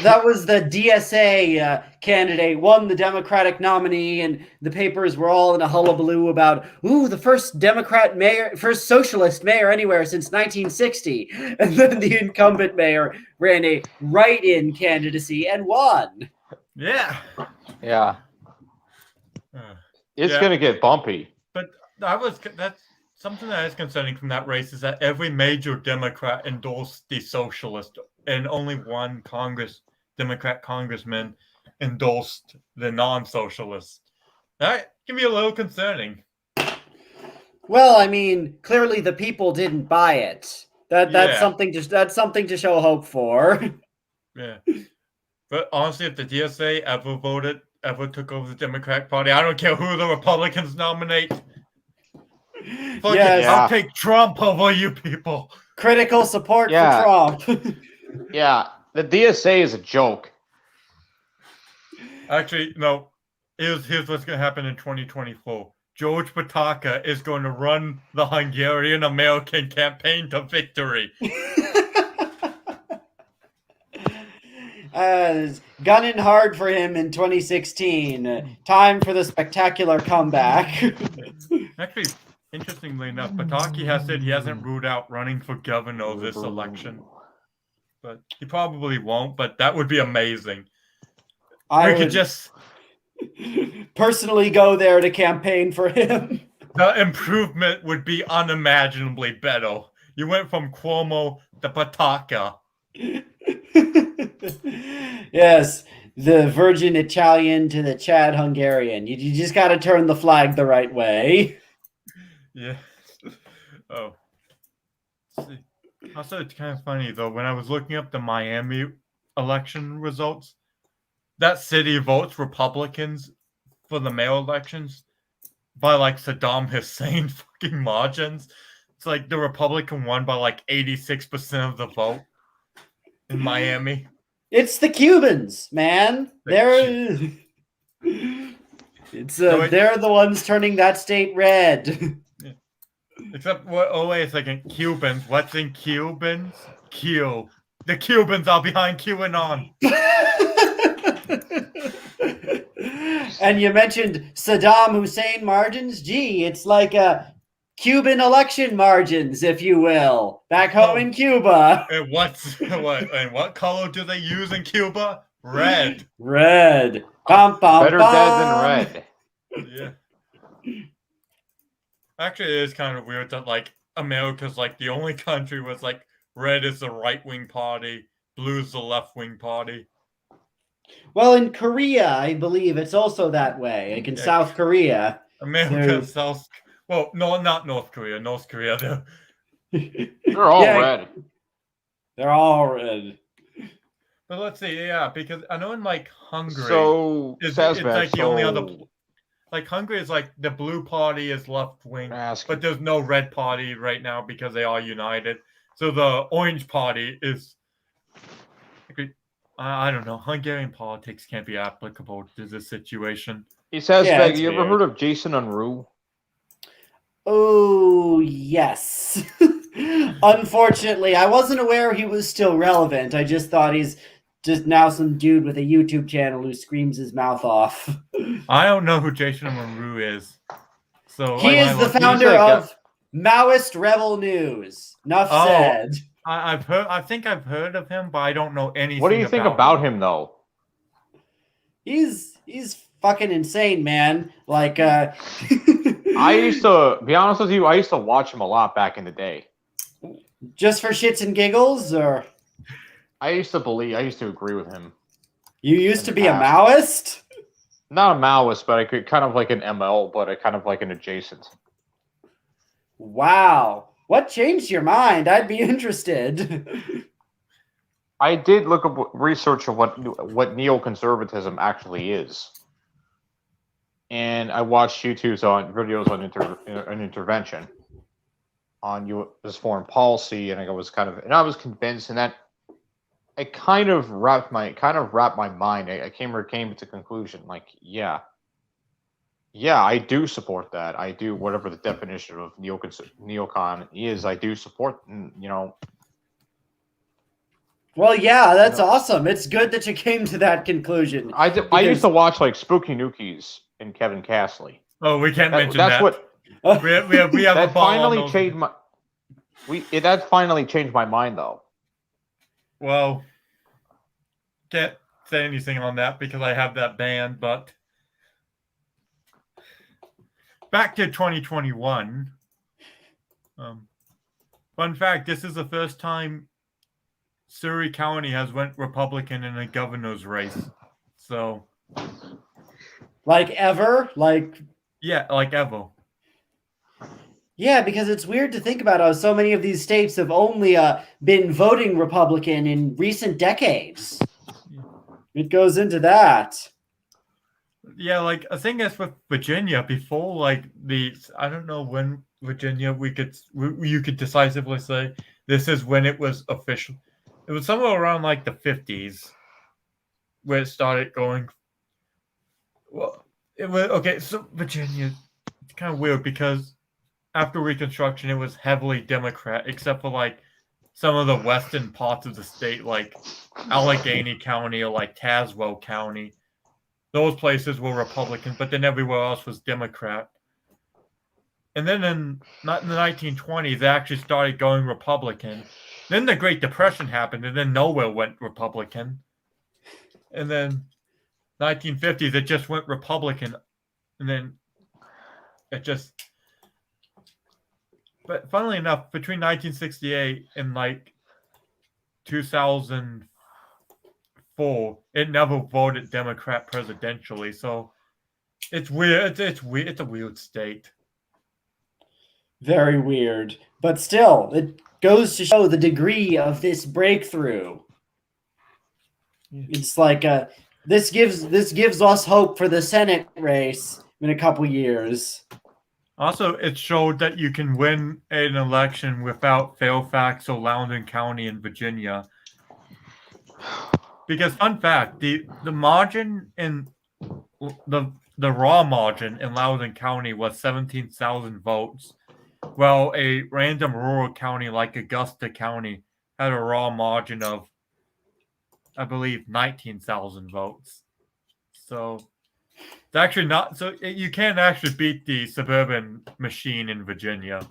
That was the DSA candidate, won the Democratic nominee, and the papers were all in a hullabaloo about, the first Democrat mayor, first socialist mayor anywhere since 1960. And then the incumbent mayor ran a write-in candidacy and won. Yeah. Yeah. It's going to get bumpy. But that's something that is concerning from that race is that every major Democrat endorsed the socialist, and only one Democrat congressman endorsed the non-socialist. That can be a little concerning. Well, I mean, clearly the people didn't buy it. That's something to show hope for. Yeah. But honestly, if the DSA ever took over the Democratic Party, I don't care who the Republicans nominate. Yes. I'll take Trump over you people. Critical support for Trump. Yeah, the DSA is a joke. Actually, no. Here's what's going to happen in 2024. George Pataka is going to run the Hungarian-American campaign to victory. Gunning hard for him in 2016. Time for the spectacular comeback. Actually, interestingly enough, Pataki has said he hasn't ruled out running for governor this election. But he probably won't, but that would be amazing. I could just personally go there to campaign for him. The improvement would be unimaginably better. You went from Cuomo to Pataka. Yes, the Virgin Italian to the Chad Hungarian. You just got to turn the flag the right way. Yeah. Oh. See. Also, it's kind of funny, though, when I was looking up the Miami election results, that city votes Republicans for the mayor elections by, like, Saddam Hussein fucking margins. It's like the Republican won by, like, 86% of the vote in Miami. It's the Cubans, man. They're the ones turning that state red. Except, wait a second. Cubans. What's in Cubans? Q. The Cubans are behind QAnon. And you mentioned Saddam Hussein margins. Gee, it's like a Cuban election margins, if you will, back home in Cuba. And what color do they use in Cuba? Red. Red. Bum, bum, Better bum. dead than red. Yeah. Actually, it is kind of weird that, like, America's, like, the only country was, like, red is the right-wing party, blue is the left-wing party. Well, in Korea, I believe it's also that way. Like in South Korea. America, South... Well, no, not North Korea. North Korea, They're all Yeah, red. They're all red. but let's see, yeah, because I know in like Hungary, So, it's Sazbek, like the only other. so Like Hungary is like the blue party is left wing, ask but there's no red party right now because they are united. So the orange party is. I don't know. Hungarian politics can't be applicable to this situation. he says, Yeah, Veg, it's you ever weird. heard of Jason Unruh? Oh, yes. Unfortunately, I wasn't aware he was still relevant. I just thought he's just now some dude with a YouTube channel who screams his mouth off. I don't know who Jason Maru is. So He is the founder like a- of Maoist Rebel News. Enough Oh. said. I've heard. I think I've heard of him, but I don't know anything. What do you think about him, though? He's fucking insane, man. Like I used to be honest with you. I used to watch him a lot back in the day. just for shits and giggles, or I used to agree with him. you used to be a past. Maoist? Not a Maoist, but I could kind of like an ML, but I kind of like an adjacent. Wow. What changed your mind? I'd be interested. I did look up research of what neoconservatism actually is, and I watched videos on an intervention on U.S. foreign policy, and I was convinced, and that I kind of wrapped my mind. I came to the conclusion, like, yeah, I do support that. I do, whatever the definition of neocon is. I do support, Well, yeah, that's awesome. It's good that you came to that conclusion. I used to watch like Spooky Nookies and Kevin Castley. Oh, we can't mention That's that. what we have a that ball on finally those. changed my. That finally changed my mind, though. Well, can't say anything on that because I have that banned. But back to 2021. Fun fact: this is the first time Surrey County has went Republican in a governor's race. So, Like ever? yeah, like ever. Yeah, because it's weird to think about how so many of these states have only been voting Republican in recent decades. It goes into that. Yeah, like I think that's with Virginia before, like I don't know when Virginia you could decisively say this is when it was official. It was somewhere around like the 50s where it started going. Well, it was okay. So Virginia, it's kind of weird because after Reconstruction, it was heavily Democrat, except for like some of the western parts of the state, like Allegheny County or like Tazewell County. Those places were Republican, but then everywhere else was Democrat. And then in the 1920s, they actually started going Republican. Then the Great Depression happened, and then nowhere went Republican. And then 1950s, it just went Republican. And then it just... But funnily enough, between 1968 and like 2004, it never voted Democrat presidentially. So it's weird. It's weird. It's a weird state. Very weird. But still, it goes to show the degree of this breakthrough. It's like this gives us hope for the Senate race in a couple years. Also, it showed that you can win an election without Fairfax or Loudoun County in Virginia. Because fun fact, the margin in the raw margin in Loudoun County was 17,000 votes, while a random rural county like Augusta County had a raw margin of, I believe, 19,000 votes. So it's actually not so you can't actually beat the suburban machine in Virginia.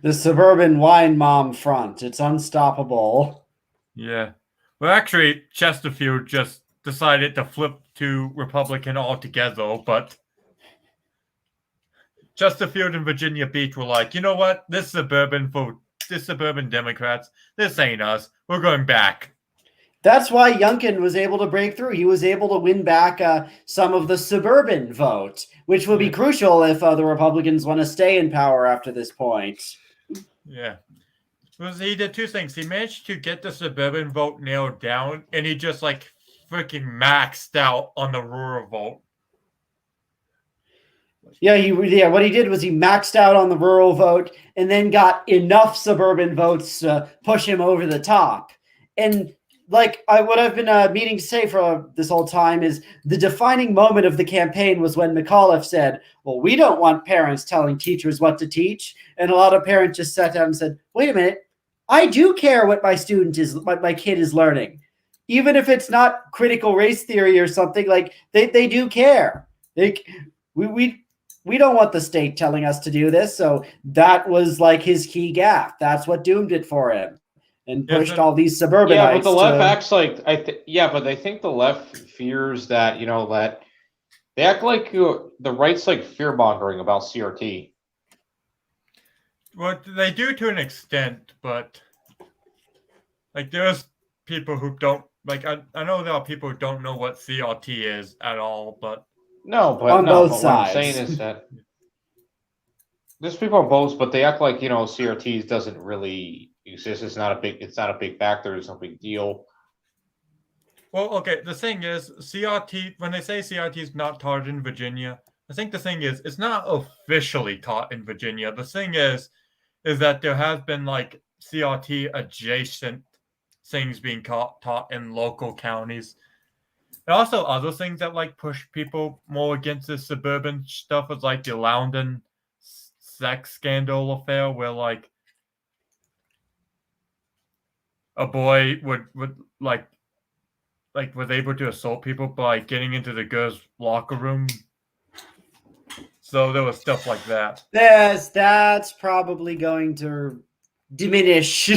The suburban wine mom front. It's unstoppable. Yeah. Well, actually, Chesterfield just decided to flip to Republican altogether, but Chesterfield and Virginia Beach were like, you know what? This suburban Democrats, this ain't us. We're going back. That's why Youngkin was able to break through. He was able to win back some of the suburban vote, which will be crucial if the Republicans want to stay in power after this point. Yeah. Because he did two things. He managed to get the suburban vote nailed down, and he just like freaking maxed out on the rural vote. Yeah, what he did was he maxed out on the rural vote and then got enough suburban votes to push him over the top. And what I've been meaning to say for this whole time is the defining moment of the campaign was when McAuliffe said, well, we don't want parents telling teachers what to teach. And a lot of parents just sat down and said, wait a minute, I do care what my kid is learning. Even if it's not critical race theory or something, like they do care. We don't want the state telling us to do this. So that was like his key gaffe. That's what doomed it for him and pushed all these suburbanites. Yeah, but the left acts like but I think the left fears that that they act like the right's like fear mongering about CRT. Well, they do to an extent, but like there's people who don't like. I know there are people who don't know what CRT is at all, but. On both sides. What I'm saying is that there's people on both, but they act like CRT doesn't really exist. It's not a big factor. It's no big deal. Well, okay. The thing is, CRT. When they say CRT is not taught in Virginia, I think the thing is it's not officially taught in Virginia. The thing is that there has been like CRT adjacent things being taught in local counties. And also other things that like push people more against this suburban stuff was like the Loudon sex scandal affair, where like a boy would like was able to assault people by getting into the girls' locker room. So there was stuff like that. That's probably going to diminish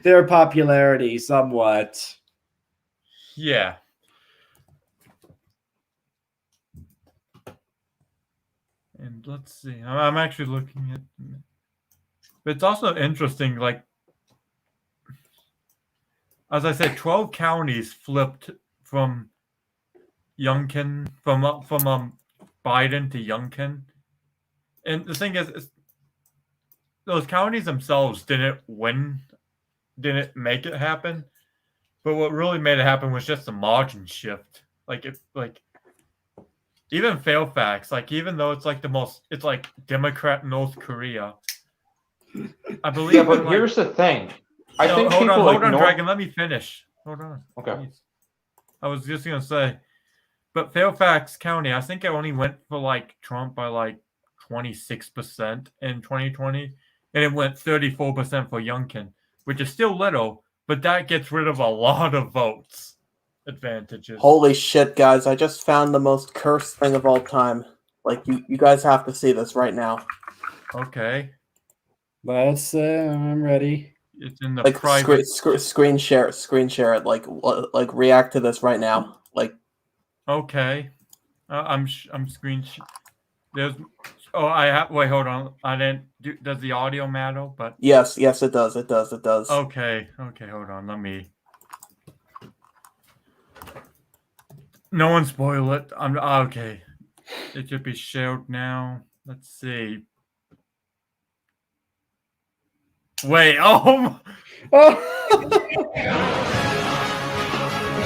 their popularity somewhat. Yeah. And let's see. I'm actually looking at. But it's also interesting, like, as I said, 12 counties flipped from Youngkin, from Biden to Youngkin. And the thing is those counties themselves didn't make it happen. But what really made it happen was just the margin shift. Even Fairfax, like even though it's like it's like Democrat North Korea. I believe. Yeah, but here's the thing. Hold on, Dragon. Let me finish. Hold on. Okay. Please. I was just gonna say, but Fairfax County, I think it only went for like Trump by like 26% in 2020, and it went 34% for Youngkin, which is still little, but that gets rid of a lot of votes. Advantages. Holy shit, guys! I just found the most cursed thing of all time. Like you guys have to see this right now. Okay. Let's. I'm ready. It's in the like private. Screen share it. Like react to this right now. Like. Okay. I'm screen. There's. Oh, I have. Wait, hold on. I didn't. Does the audio matter? But yes, it does. It does. Okay. Hold on. Let me. No one spoil it. I'm okay. It should be shared now. Let's see. Wait. Oh.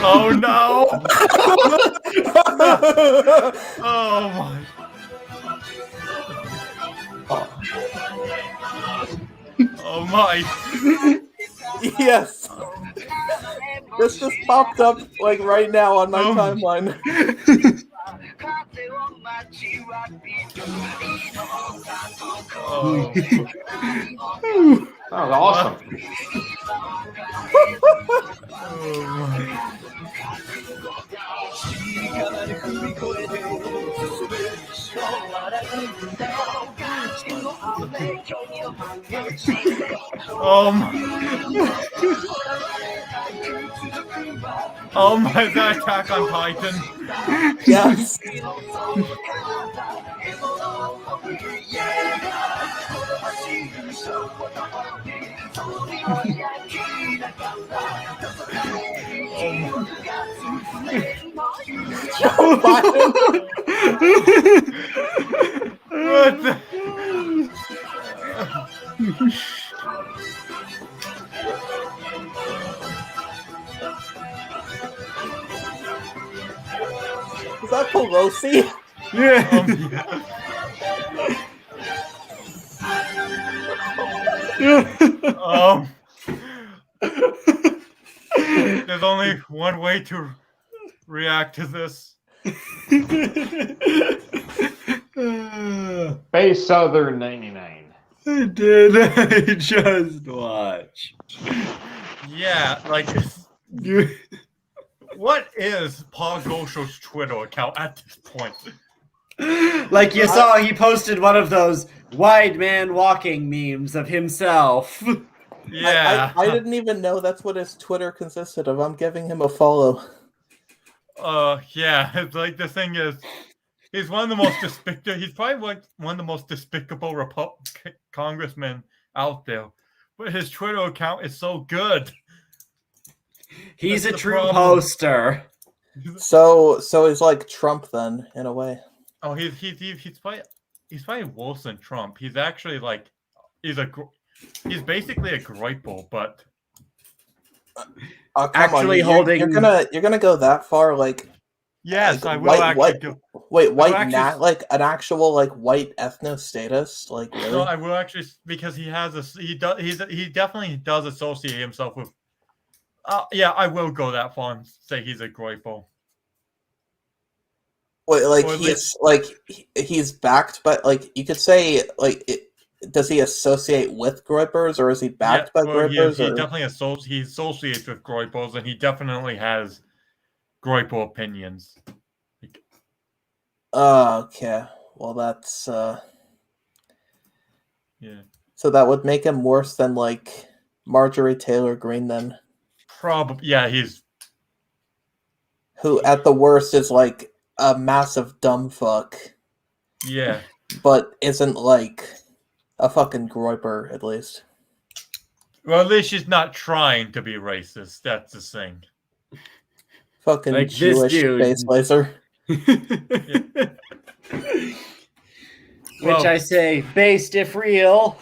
Oh no. Oh my. Oh my. Yes. This just popped up like right now on my timeline. Oh. That was awesome. Oh my, is that Attack on Titan? Yes. Oh Joe Biden. What the- Is that Pelosi? Yeah. Um, there's only one way to react to this. Base Southern 99. Did I just watch? Yeah, like, what is Paul Gosho's Twitter account at this point? Like you saw, he posted one of those wide man walking memes of himself. Yeah. I didn't even know that's what his Twitter consisted of. I'm giving him a follow. Yeah, it's like the thing is, he's one of the most despicable. He's probably like one of the most despicable congressmen out there. But his Twitter account is so good. He's That's a the true problem. poster. So he's like Trump then, in a way. Oh, he's probably worse than Trump. He's actually like he's basically a groiple, but Come Actually on, holding- you're gonna go that far, like yes, like I will actually go. white actually- like an actual like white ethno status, like really? No, I will actually because he definitely does associate himself with. Yeah, I will go that far and say he's a groiple. Wait, like Or at he's backed by, like, you could say, like, does he associate with groypers, or is he backed by groypers? He or... definitely he associates with groipers, and he definitely has groiper opinions. Okay, well that's Yeah, so that would make him worse than like Marjorie Taylor Greene then, probably. Yeah, he's who at the worst is like a massive dumb fuck, yeah. but isn't like a fucking groiper, at least. Well, at least she's not trying to be racist. That's the thing. Fucking Like this Jewish dude. space laser. Which I say, based if real.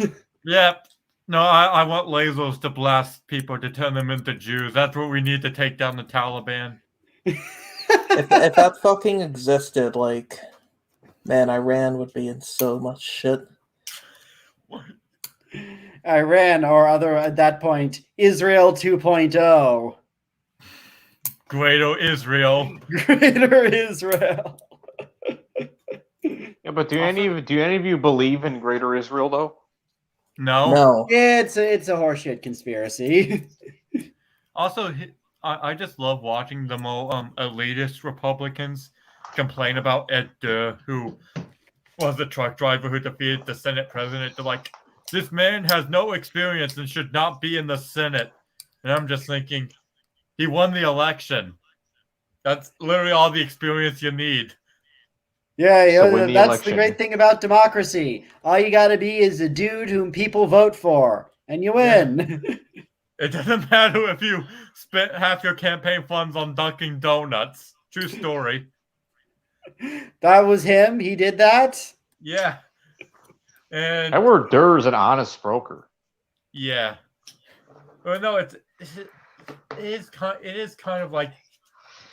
Yep. No, I want lasers to blast people to turn them into Jews. That's what we need to take down the Taliban. If that fucking existed, like, man, Iran would be in so much shit. Iran, or other at that point, Israel 2.0. Greater Israel. Greater Israel. Yeah, but do any of you believe in Greater Israel though? No. No. It's a horseshit conspiracy. Also, I just love watching the more elitist Republicans complain about Ed Durr, who was the truck driver who defeated the Senate president. They're like, this man has no experience and should not be in the Senate. And I'm just thinking, he won the election. That's literally all the experience you need. Yeah, So win the that's election. the great thing about democracy. All you gotta be is a dude whom people vote for, and you win. It doesn't matter if you spent half your campaign funds on Dunkin' Donuts. True story. That was him. He did that. Yeah. And Edward Durr is an honest broker. yeah. Well, no, it is kind of like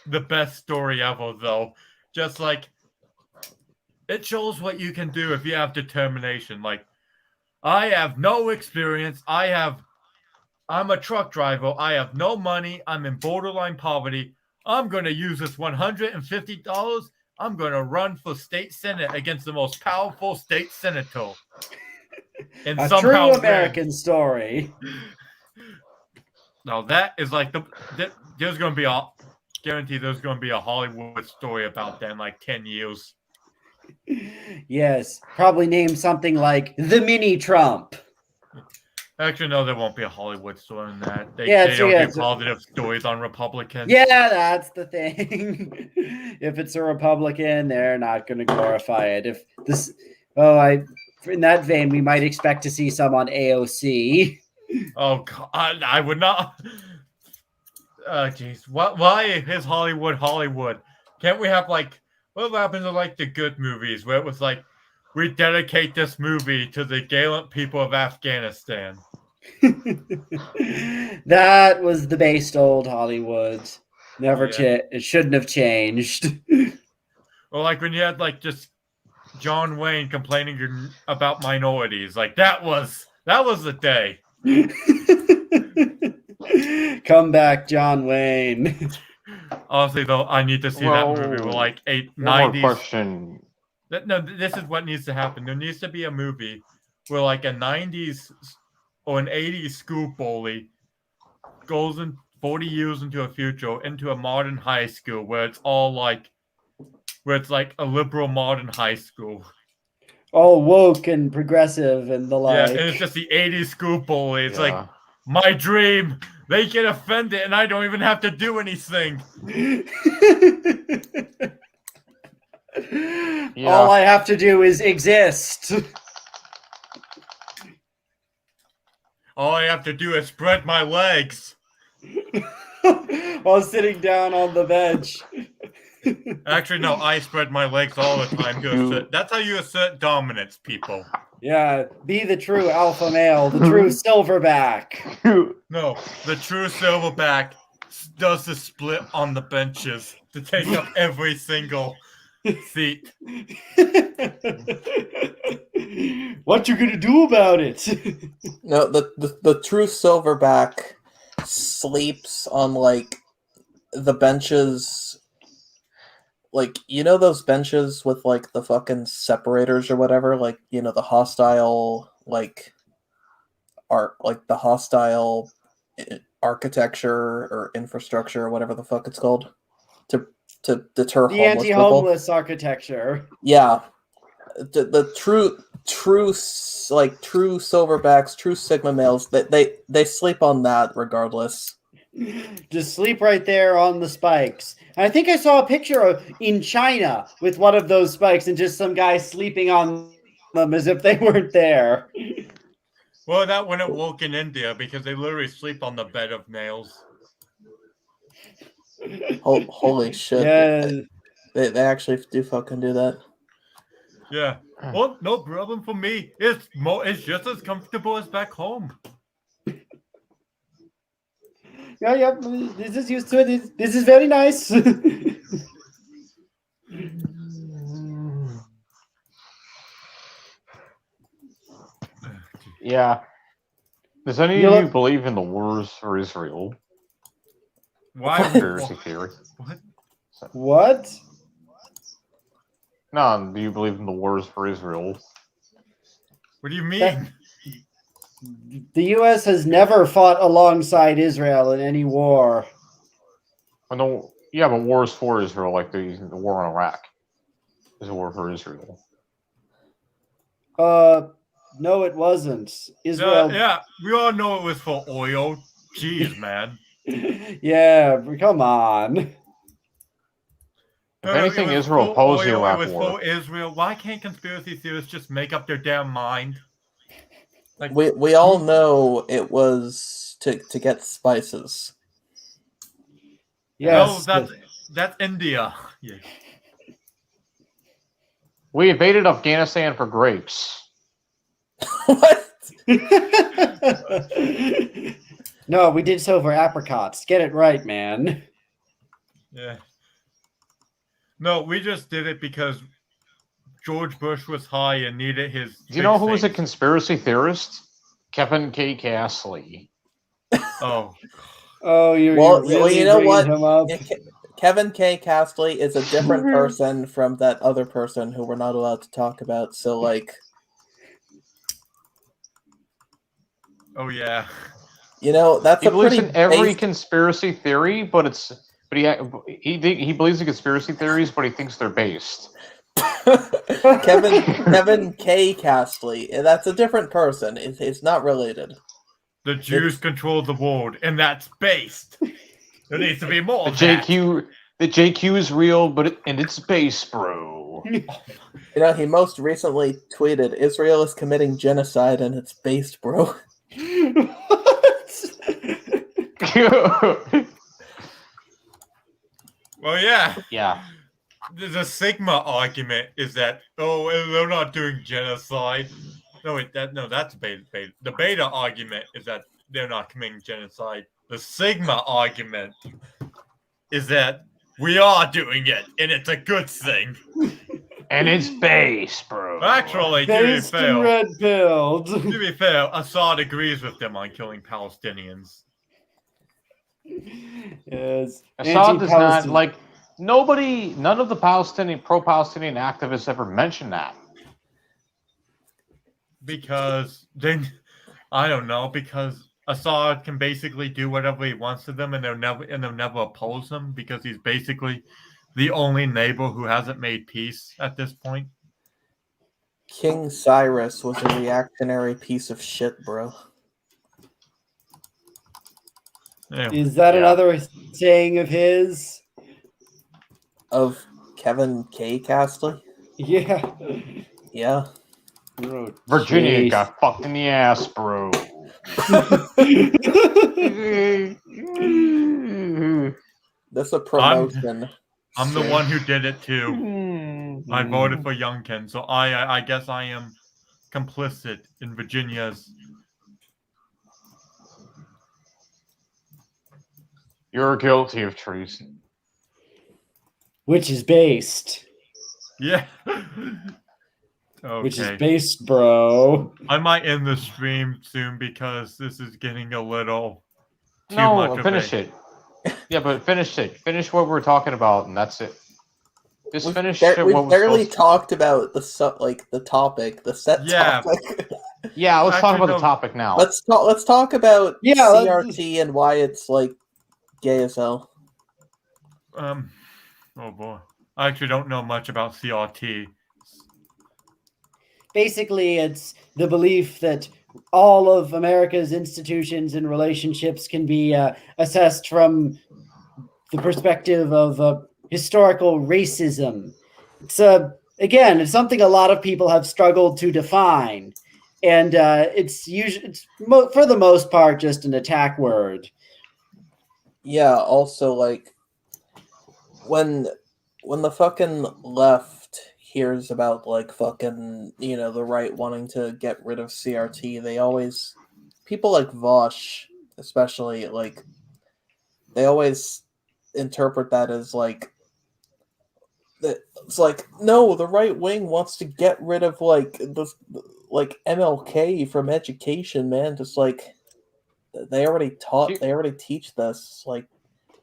the best story ever, though. Just like it shows what you can do if you have determination. Like, I have no experience. I'm a truck driver. I have no money. I'm in borderline poverty. I'm going to use this $150. I'm going to run for state senate against the most powerful state senator. And A somehow true American story. Now that is like there's going to be guarantee there's going to be a Hollywood story about that in like 10 years. Yes, probably name something like the Mini Trump. Actually, no, there won't be a Hollywood story in that. They Yeah, don't yeah, do positive stories on Republicans. Yeah, that's the thing. If it's a Republican, they're not going to glorify it. If this, in that vein, we might expect to see some on AOC. Oh God, I would not. Jeez, why is Hollywood? Can't we have like what happens to like the good movies where it was like we dedicate this movie to the gallant people of Afghanistan? That was the based old Hollywood. Never Yeah. It shouldn't have changed. Or like when you had like just John Wayne complaining about minorities, like that was the day. Come back, John Wayne. Honestly, though, I need to see that movie with like One more 90s. question. No, this is what needs to happen. There needs to be a movie where like a 90s or an 80s school bully goes in 40 years into a future into a modern high school where it's like a liberal modern high school. All woke and progressive and the Yeah, like. and it's just the 80s school bully. It's Yeah. like my dream. They get offended and I don't even have to do anything. Yeah. All I have to do is exist. All I have to do is spread my legs. While sitting down on the bench. Actually, no, I spread my legs all the time to assert. That's how you assert dominance, people. Yeah, be the true alpha male, the true silverback. No, the true silverback does the split on the benches to take up every single seat. What you gonna do about it? No, the true silverback sleeps on like the benches, like you know those benches with like the fucking separators or whatever, like you know the hostile like the hostile architecture or infrastructure or whatever the fuck it's called to deter The homeless people. anti-homeless architecture. Yeah, the true silverbacks, true sigma males, they sleep on that regardless. Just sleep right there on the spikes. And I think I saw a picture in China with one of those spikes and just some guy sleeping on them as if they weren't there. Well, that wouldn't work in India because they literally sleep on the bed of nails. Holy shit! Yeah. They actually do fucking do that. Yeah. Well, no problem for me. It's just as comfortable as back home. Yeah, this is used to it. This is very nice. Yeah. Does any of you believe in the wars for Israel? Why? Conspiracy theory. What? What? No, do you believe in the wars for Israel? What do you mean? The U.S. has never fought alongside Israel in any war. Well, no, yeah, but wars for Israel, like the war in Iraq, is a war for Israel. No, it wasn't. Israel. Yeah, we all know it was for oil. Jeez, man. Yeah, come on. If anything, Israel opposed the Iraq It was war. for Israel. Why can't conspiracy theorists just make up their damn mind? Like We all know it was to get spices. Yes. No, that's India. Yeah. We invaded Afghanistan for grapes. What? No, we did so for apricots. Get it right, man. Yeah. No, we just did it because George Bush was high and needed his. Do you know who was a things. conspiracy theorist? Kevin K. Castley. Oh. Oh, you're really you know what? him up. Kevin K. Castley is a different person from that other person who we're not allowed to talk about. So, like, Oh yeah. you know, that's He a believes pretty in every based- conspiracy theory, but he believes in conspiracy theories, but he thinks they're based. Kevin K. Castley. That's a different person. It's not related. The Jews control the world, and that's based. There needs to be more. The of that. JQ is real, and it's base, bro. You know, he most recently tweeted, "Israel is committing genocide, and it's based, bro." Well, yeah. Yeah. the Sigma argument is that they're not doing genocide. No, wait, that's beta. The beta argument is that they're not committing genocide. The Sigma argument is that we are doing it, and it's a good thing. And it's base, bro. Actually, Based and red pilled. to be fair, Assad agrees with them on killing Palestinians. Yes. Assad does not like none of the pro-Palestinian activists ever mentioned that. Because because Assad can basically do whatever he wants to them, and they'll never oppose him because he's basically the only neighbor who hasn't made peace at this point. King Cyrus was a reactionary piece of shit, bro. Yeah. Is that another saying of his? Of Kevin K. Castley? Yeah. Yeah. Virginia got fucked in the ass, bro. That's a promotion. I'm the one who did it too. I voted for Youngkin, so I guess I am complicit in Virginia's. You're guilty of treason. Which is based. Yeah. Okay. Which is based, bro. I might end the stream soon because this is getting a little too much. Finish it. Yeah, but finish it. Finish what we're talking about, and that's it. Just finish it. We barely talked about the topic, the set topic. Yeah, let's talk about the topic now. Let's talk about CRT and why it's like gay as hell. Oh boy, I actually don't know much about CRT. Basically, it's the belief that all of America's institutions and relationships can be assessed from the perspective of historical racism. It's again, it's something a lot of people have struggled to define, and for the most part just an attack word. Yeah. Also, like when the fucking left hears about like fucking the right wanting to get rid of CRT, people like Vosh especially, like they always interpret that as like it's like, no, the right wing wants to get rid of like MLK from education, man. Just like they already teach this, like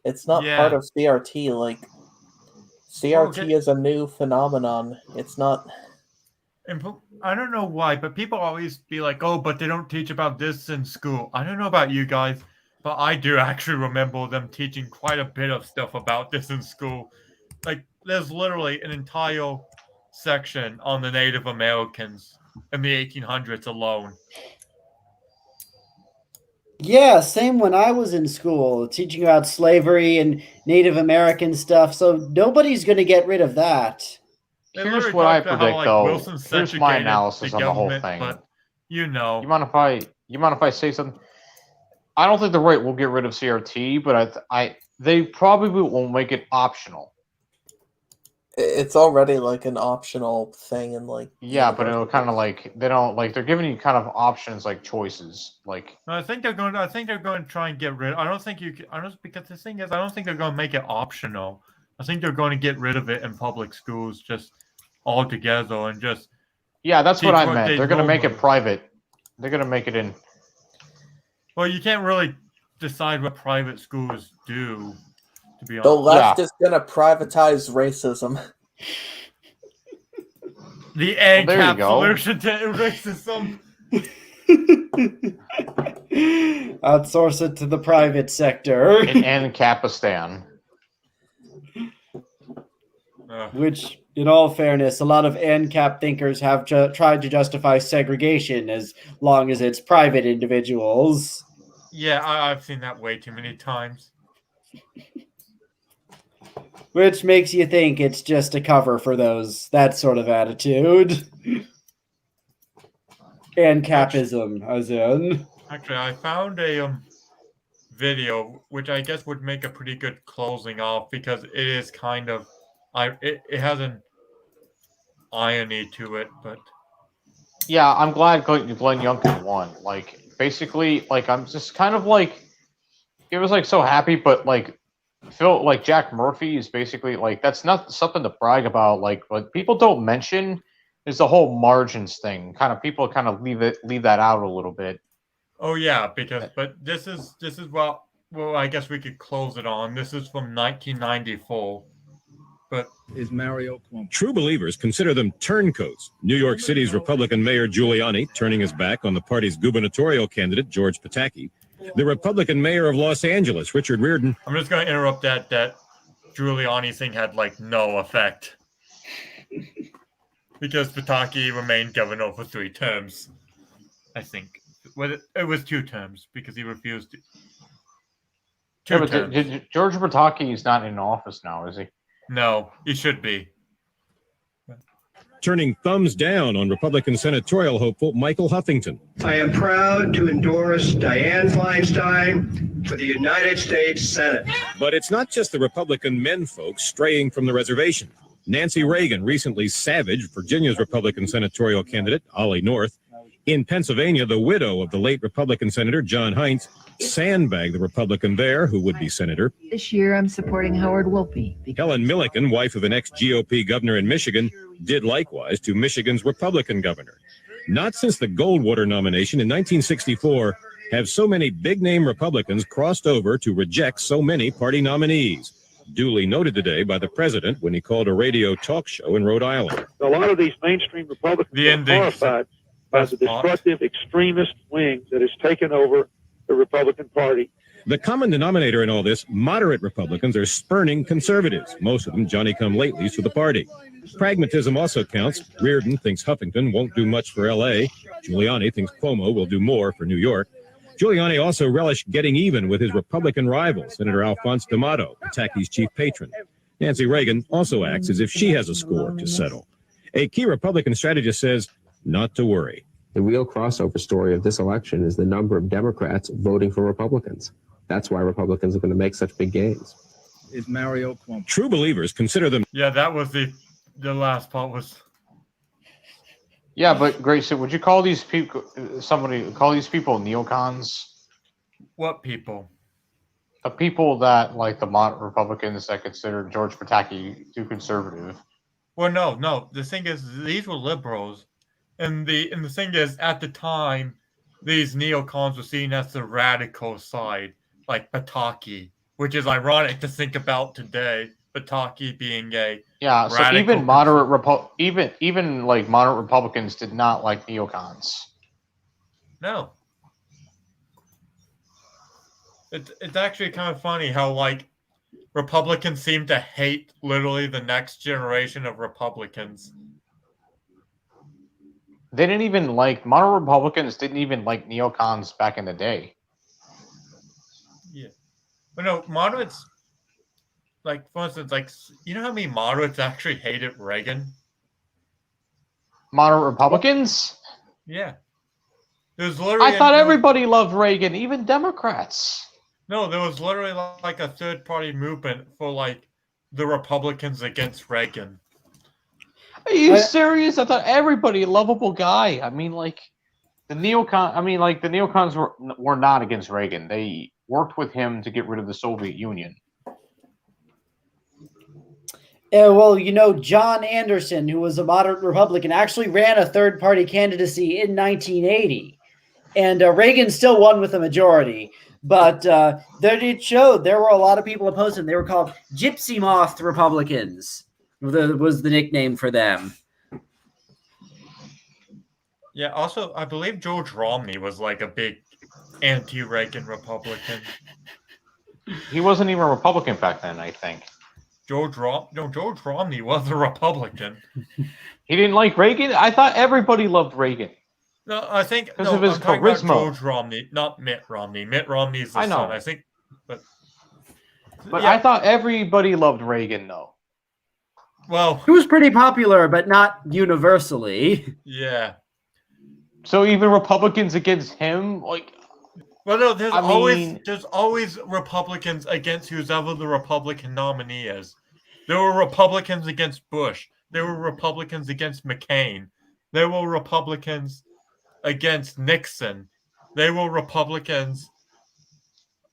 it's not part of CRT. Like CRT is a new phenomenon. It's not. And I don't know why, but people always be like, "Oh, but they don't teach about this in school." I don't know about you guys, but I do actually remember them teaching quite a bit of stuff about this in school. Like, there's literally an entire section on the Native Americans in the 1800s alone. Yeah, same when I was in school, teaching about slavery and Native American stuff. So nobody's going to get rid of that. Here's what I predict, though. Here's my analysis on the whole thing. But, you mind if I say something? I don't think the right will get rid of CRT, but they probably will make it optional. It's already like an optional thing, and like but it'll kind of like they're giving you kind of options like choices. Like I think they're going to try and get rid. Because the thing is, I don't think they're going to make it optional. I think they're going to get rid of it in public schools just altogether and just. Yeah, that's what I meant. They're going to make it private. They're going to make it in. Well, you can't really decide what private schools do. To be honest. The left is going to privatize racism. The ANCAP solution to racism. Outsource it to the private sector. In ANCAPistan. Which, in all fairness, a lot of ANCAP thinkers have tried to justify segregation as long as it's private individuals. Yeah, I've seen that way too many times. Which makes you think it's just a cover for that sort of attitude. ANCAPism, as in. Actually, I found a video, which I guess would make a pretty good closing off, because it is kind of it has an irony to it, but Yeah, I'm glad Glenn Youngkin won. Like, basically, like, I'm just kind of like, it was like so happy, but like, like Jack Murphy is basically like, that's not something to brag about. Like, what people don't mention is the whole margins thing. Kind of people kind of leave that out a little bit. oh yeah, but this is well, I guess we could close it on. This is from 1994. But is Mario Cuomo. True believers consider them turncoats. New York City's Republican Mayor Giuliani turning his back on the party's gubernatorial candidate, George Pataki. The Republican Mayor of Los Angeles, Richard Riordan. I'm just going to interrupt that Giuliani thing had like no effect. Because Pataki remained governor for 3 terms, I think. Well, it was 2 terms because he refused to. Yeah, but George Pataki is not in office now, is he? No, he should be. Turning thumbs down on Republican senatorial hopeful Michael Huffington. I am proud to endorse Dianne Feinstein for the United States Senate. But it's not just the Republican menfolk straying from the reservation. Nancy Reagan recently savaged Virginia's Republican senatorial candidate, Ollie North. In Pennsylvania, the widow of the late Republican Senator John Heinz sandbagged the Republican there, who would be senator. This year, I'm supporting Howard Wolpe. Helen Milliken, wife of an ex-GOP governor in Michigan, did likewise to Michigan's Republican governor. Not since the Goldwater nomination in 1964 have so many big-name Republicans crossed over to reject so many party nominees. Duly noted today by the president when he called a radio talk show in Rhode Island. A lot of these mainstream Republicans are horrified by the destructive extremist wing that has taken over the Republican Party. The common denominator in all this, moderate Republicans are spurning conservatives, most of them Johnny-come-latelys to the party. Pragmatism also counts. Riordan thinks Huffington won't do much for L.A. Giuliani thinks Cuomo will do more for New York. Giuliani also relished getting even with his Republican rival, Senator Alphonse D'Amato, Pataki's chief patron. Nancy Reagan also acts as if she has a score to settle. A key Republican strategist says not to worry. The real crossover story of this election is the number of Democrats voting for Republicans. That's why Republicans are going to make such big gains. Is Mario Cuomo. True believers consider them. Yeah, that was the last part was. Yeah, but Grayson, would you call these people neocons? What people? The people that like the moderate Republicans that consider George Pataki too conservative. Well, no. The thing is, these were liberals, and the thing is, at the time, these neocons were seen as the radical side, like Pataki, which is ironic to think about today. Pataki being a so even moderate even like moderate Republicans did not like neocons. No. It's actually kind of funny how like Republicans seem to hate literally the next generation of Republicans. They didn't even like moderate Republicans didn't even like neocons back in the day. Yeah. But no, moderates, like for instance, like you know how many moderates actually hated Reagan? Moderate Republicans? Yeah. There's literally I thought everybody loved Reagan, even Democrats. No, there was literally like a third-party movement for like the Republicans against Reagan. Are you serious? I thought everybody a lovable guy. I mean, like the neocons were not against Reagan. They worked with him to get rid of the Soviet Union. Well, you know, John Anderson, who was a moderate Republican, actually ran a third-party candidacy in 1980, and Reagan still won with a majority. But it showed there were a lot of people opposed him. They were called Gypsy Moth Republicans. Was the nickname for them. Yeah, also, I believe George Romney was like a big anti-Reagan Republican. He wasn't even a Republican back then, I think. George Romney was a Republican. He didn't like Reagan? I thought everybody loved Reagan. No, I think because of his charisma. George Romney, not Mitt Romney. Mitt Romney's the son, I think. But yeah. I thought everybody loved Reagan, though. Well, he was pretty popular, but not universally. Yeah. So even Republicans against him, like. Well, no, there's always Republicans against whoever the Republican nominee is. There were Republicans against Bush. There were Republicans against McCain. There were Republicans against Nixon. There were Republicans.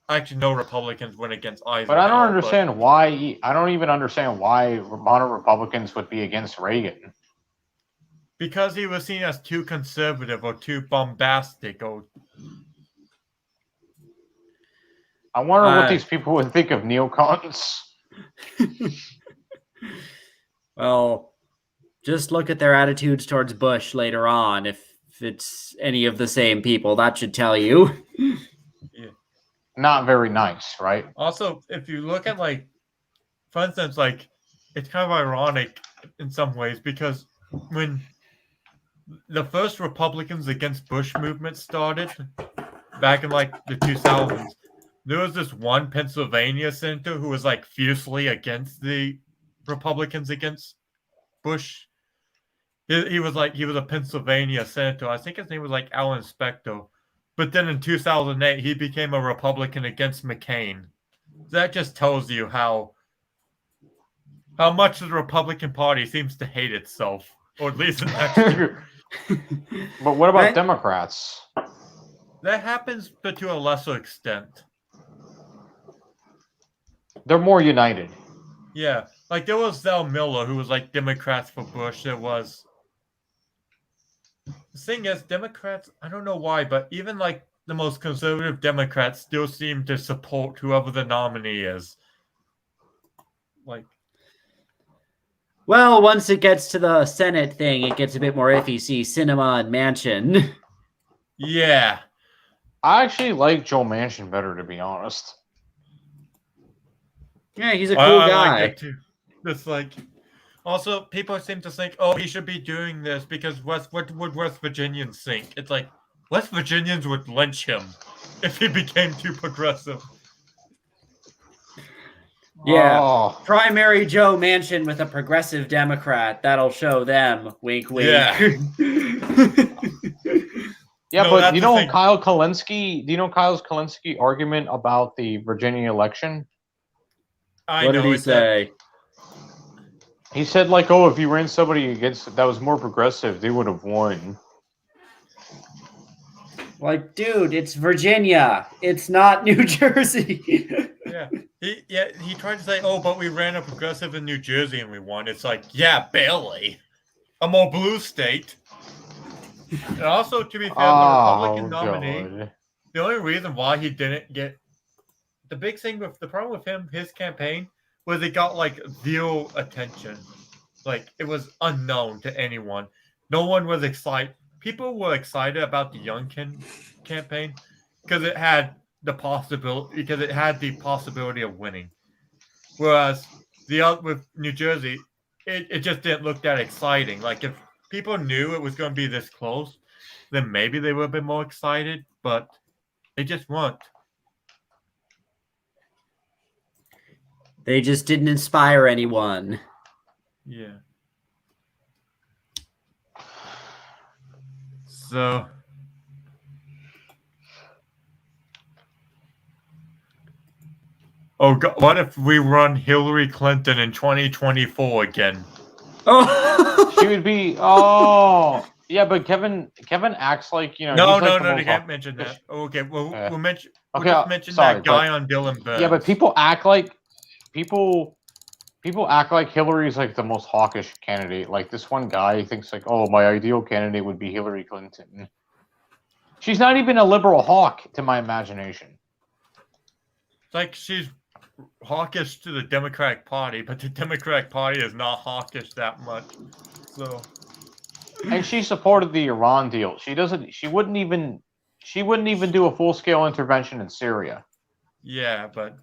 Actually, no Republicans went against Eisenhower. But I don't understand why. I don't even understand why modern Republicans would be against Reagan. Because he was seen as too conservative or too bombastic. Or I wonder what these people would think of neocons. Well, just look at their attitudes towards Bush later on. If it's any of the same people, that should tell you. Yeah. Not very nice, right? Also, if you look at, like, for instance, like, it's kind of ironic in some ways because when the first Republicans against Bush movement started back in, like, the 2000s, there was this one Pennsylvania senator who was, like, fiercely against the Republicans against Bush. He was a Pennsylvania senator. I think his name was, like, Alan Spector. But then in 2008, he became a Republican against McCain. That just tells you how much the Republican Party seems to hate itself, or at least But what about Democrats? That happens, but to a lesser extent. They're more united. Yeah, like there was Zell Miller, who was like Democrats for Bush. There was. The thing is, Democrats, I don't know why, but even like the most conservative Democrats still seem to support whoever the nominee is. Like, well, once it gets to the Senate thing, it gets a bit more iffy. See, Sinema and Manchin. Yeah. I actually like Joe Manchin better, to be honest. Yeah, he's a cool guy. I like that too. It's like, also, people seem to think, oh, he should be doing this because what would West Virginians think? It's like, West Virginians would lynch him if he became too progressive. Yeah, primary Joe Manchin with a progressive Democrat. That'll show them. Wink, wink. Yeah. Yeah, but do you know Kyle Kalinske? Do you know Kyle Kalinske argument about the Virginia election? What did he say? He said, like, oh, if you ran somebody against that was more progressive, they would have won. Like, dude, it's Virginia. It's not New Jersey. He tried to say, oh, but we ran a progressive in New Jersey and we won. It's like, yeah, barely. A more blue state. And also, to be fair, the Republican nominee, the only reason why he didn't get the big thing with the problem with him, his campaign, was it got like zero attention. Like it was unknown to anyone. No one was excited. People were excited about the Youngkin campaign because it had the possibility of winning. Whereas with New Jersey, it just didn't look that exciting. Like if people knew it was going to be this close, then maybe they would have been more excited, but they just weren't. They just didn't inspire anyone. Yeah. So. Oh God! What if we run Hillary Clinton in 2024 again? Oh, she would be. Oh, yeah, but Kevin acts like you know. No, you can't mention that. Okay, well, we'll mention. Okay, we'll just mention that guy on Dylan Burns. Yeah, but people act like people act like Hillary's like the most hawkish candidate. Like this one guy thinks like, oh, my ideal candidate would be Hillary Clinton. She's not even a liberal hawk to my imagination. It's like she's hawkish to the Democratic Party, but the Democratic Party is not hawkish that much. So, and she supported the Iran deal. She wouldn't even do a full-scale intervention in Syria. Yeah, but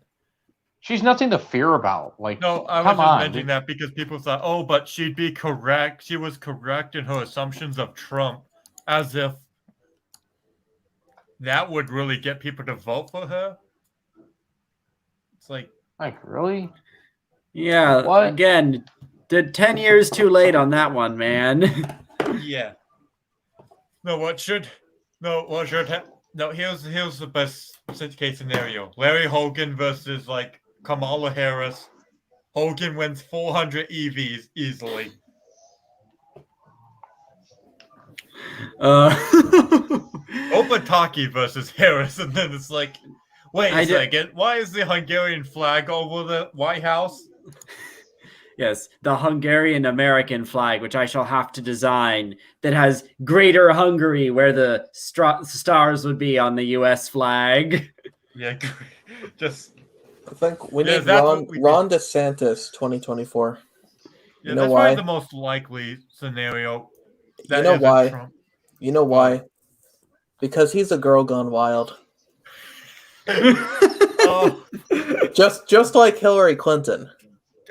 she's nothing to fear about. Like, no, I was just mentioning that because people thought, oh, but she'd be correct. She was correct in her assumptions of Trump, as if that would really get people to vote for her. It's like really? Yeah. What? Again, 10 years too late on that one, man. Yeah. Here's the best case scenario. Larry Hogan versus like Kamala Harris. Hogan wins 400 EVs easily. Opataki versus Harris, and then it's like, wait a second, why is the Hungarian flag over the White House? Yes, the Hungarian-American flag, which I shall have to design, that has Greater Hungary, where the stars would be on the U.S. flag. Yeah, just... I think we need Ron DeSantis 2024. Yeah, that's probably the most likely scenario. You know why? Trump. You know why? Because he's a girl gone wild. Just like Hillary Clinton.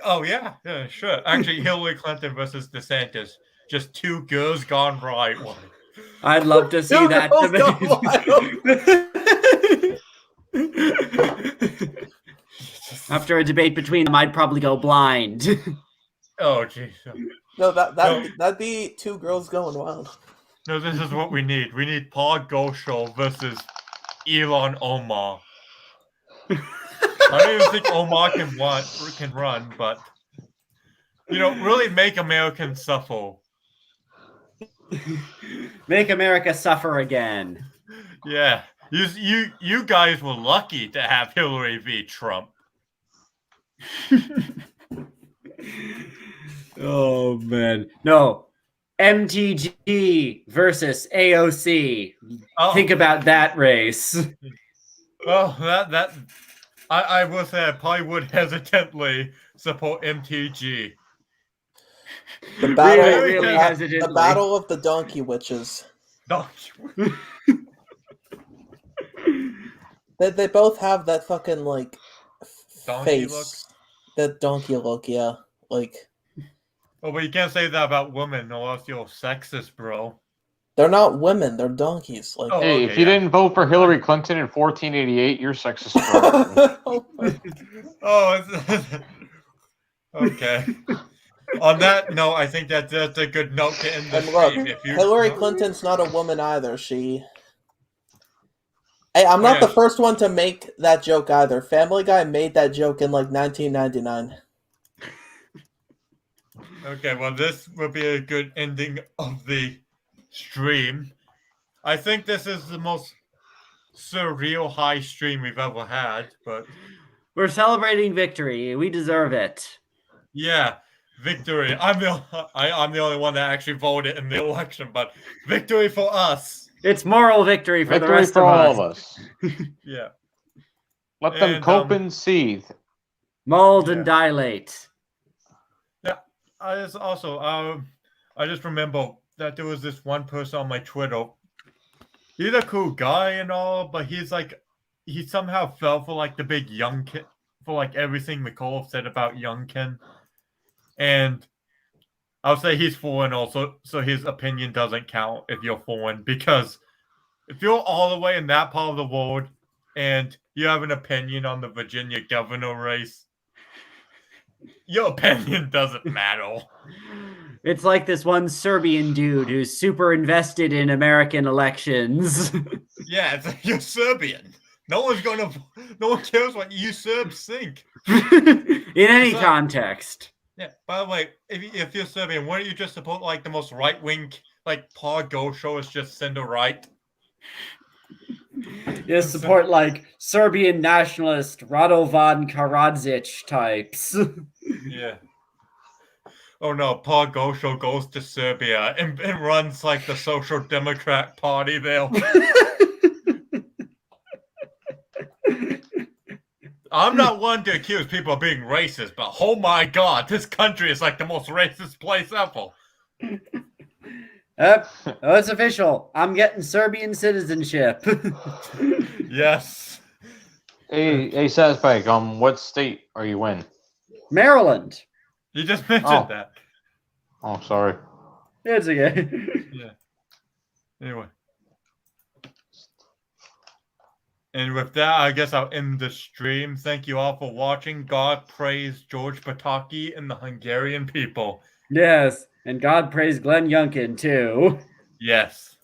Oh yeah, sure. Actually, Hillary Clinton versus DeSantis, just two girls gone right. I'd love to see that debate. After a debate between them, I'd probably go blind. Oh jeez. No, that'd be two girls going wild. No, this is what we need. We need Paul Gosho versus Elon Omar. I don't even think Omar can run, but really make Americans suffer. Make America suffer again. Yeah, you guys were lucky to have Hillary v. Trump. Oh man, no. MTG versus AOC. Think about that race. Well, I will say I probably would hesitantly support MTG. The battle of the donkey witches. They both have that fucking donkey face. Look? That donkey look, yeah. Oh, but you can't say that about women, or else you're sexist, bro. They're not women; they're donkeys. Hey, if you didn't vote for Hillary Clinton in 1488, you're sexist. Okay. On that note, I think that's a good note to end the stream. Hillary Clinton's not a woman either. Hey, I'm not the first one to make that joke either. Family Guy made that joke in 1999. Okay, well, this will be a good ending of the stream. I think this is the most surreal high stream we've ever had, but we're celebrating victory. We deserve it. Yeah, victory. I'm the only one that actually voted in the election, but victory for us. It's moral victory for the rest for of all us. of us. Yeah. Let them cope and seethe. Mold and dilate. Yeah. I just remember that there was this one person on my Twitter. He's a cool guy and all, but he somehow fell for the big Youngkin, for everything McCall said about Youngkin. And I'll say he's foreign also, so his opinion doesn't count if you're foreign, because if you're all the way in that part of the world and you have an opinion on the Virginia governor race, your opinion doesn't matter. It's like this one Serbian dude who's super invested in American elections. Yeah, it's like, you're Serbian. No one cares what you Serbs think. In any context. Yeah, by the way, if you're Serbian, why don't you just support the most right-wing, Paul Gosho is just center-right? You support Serbian nationalist Radovan Karadzic types. Yeah. Oh no, Paul Gosho goes to Serbia and runs the Social Democrat Party there. I'm not one to accuse people of being racist, but oh my god, this country is the most racist place ever. It's official. I'm getting Serbian citizenship. Yes. Hey, Sazbag, what state are you in? Maryland. You just mentioned that. Oh, sorry. It's okay. Yeah. Anyway. And with that, I guess I'll end the stream. Thank you all for watching. God praise George Pataki and the Hungarian people. Yes, and God praise Glenn Youngkin, too. Yes.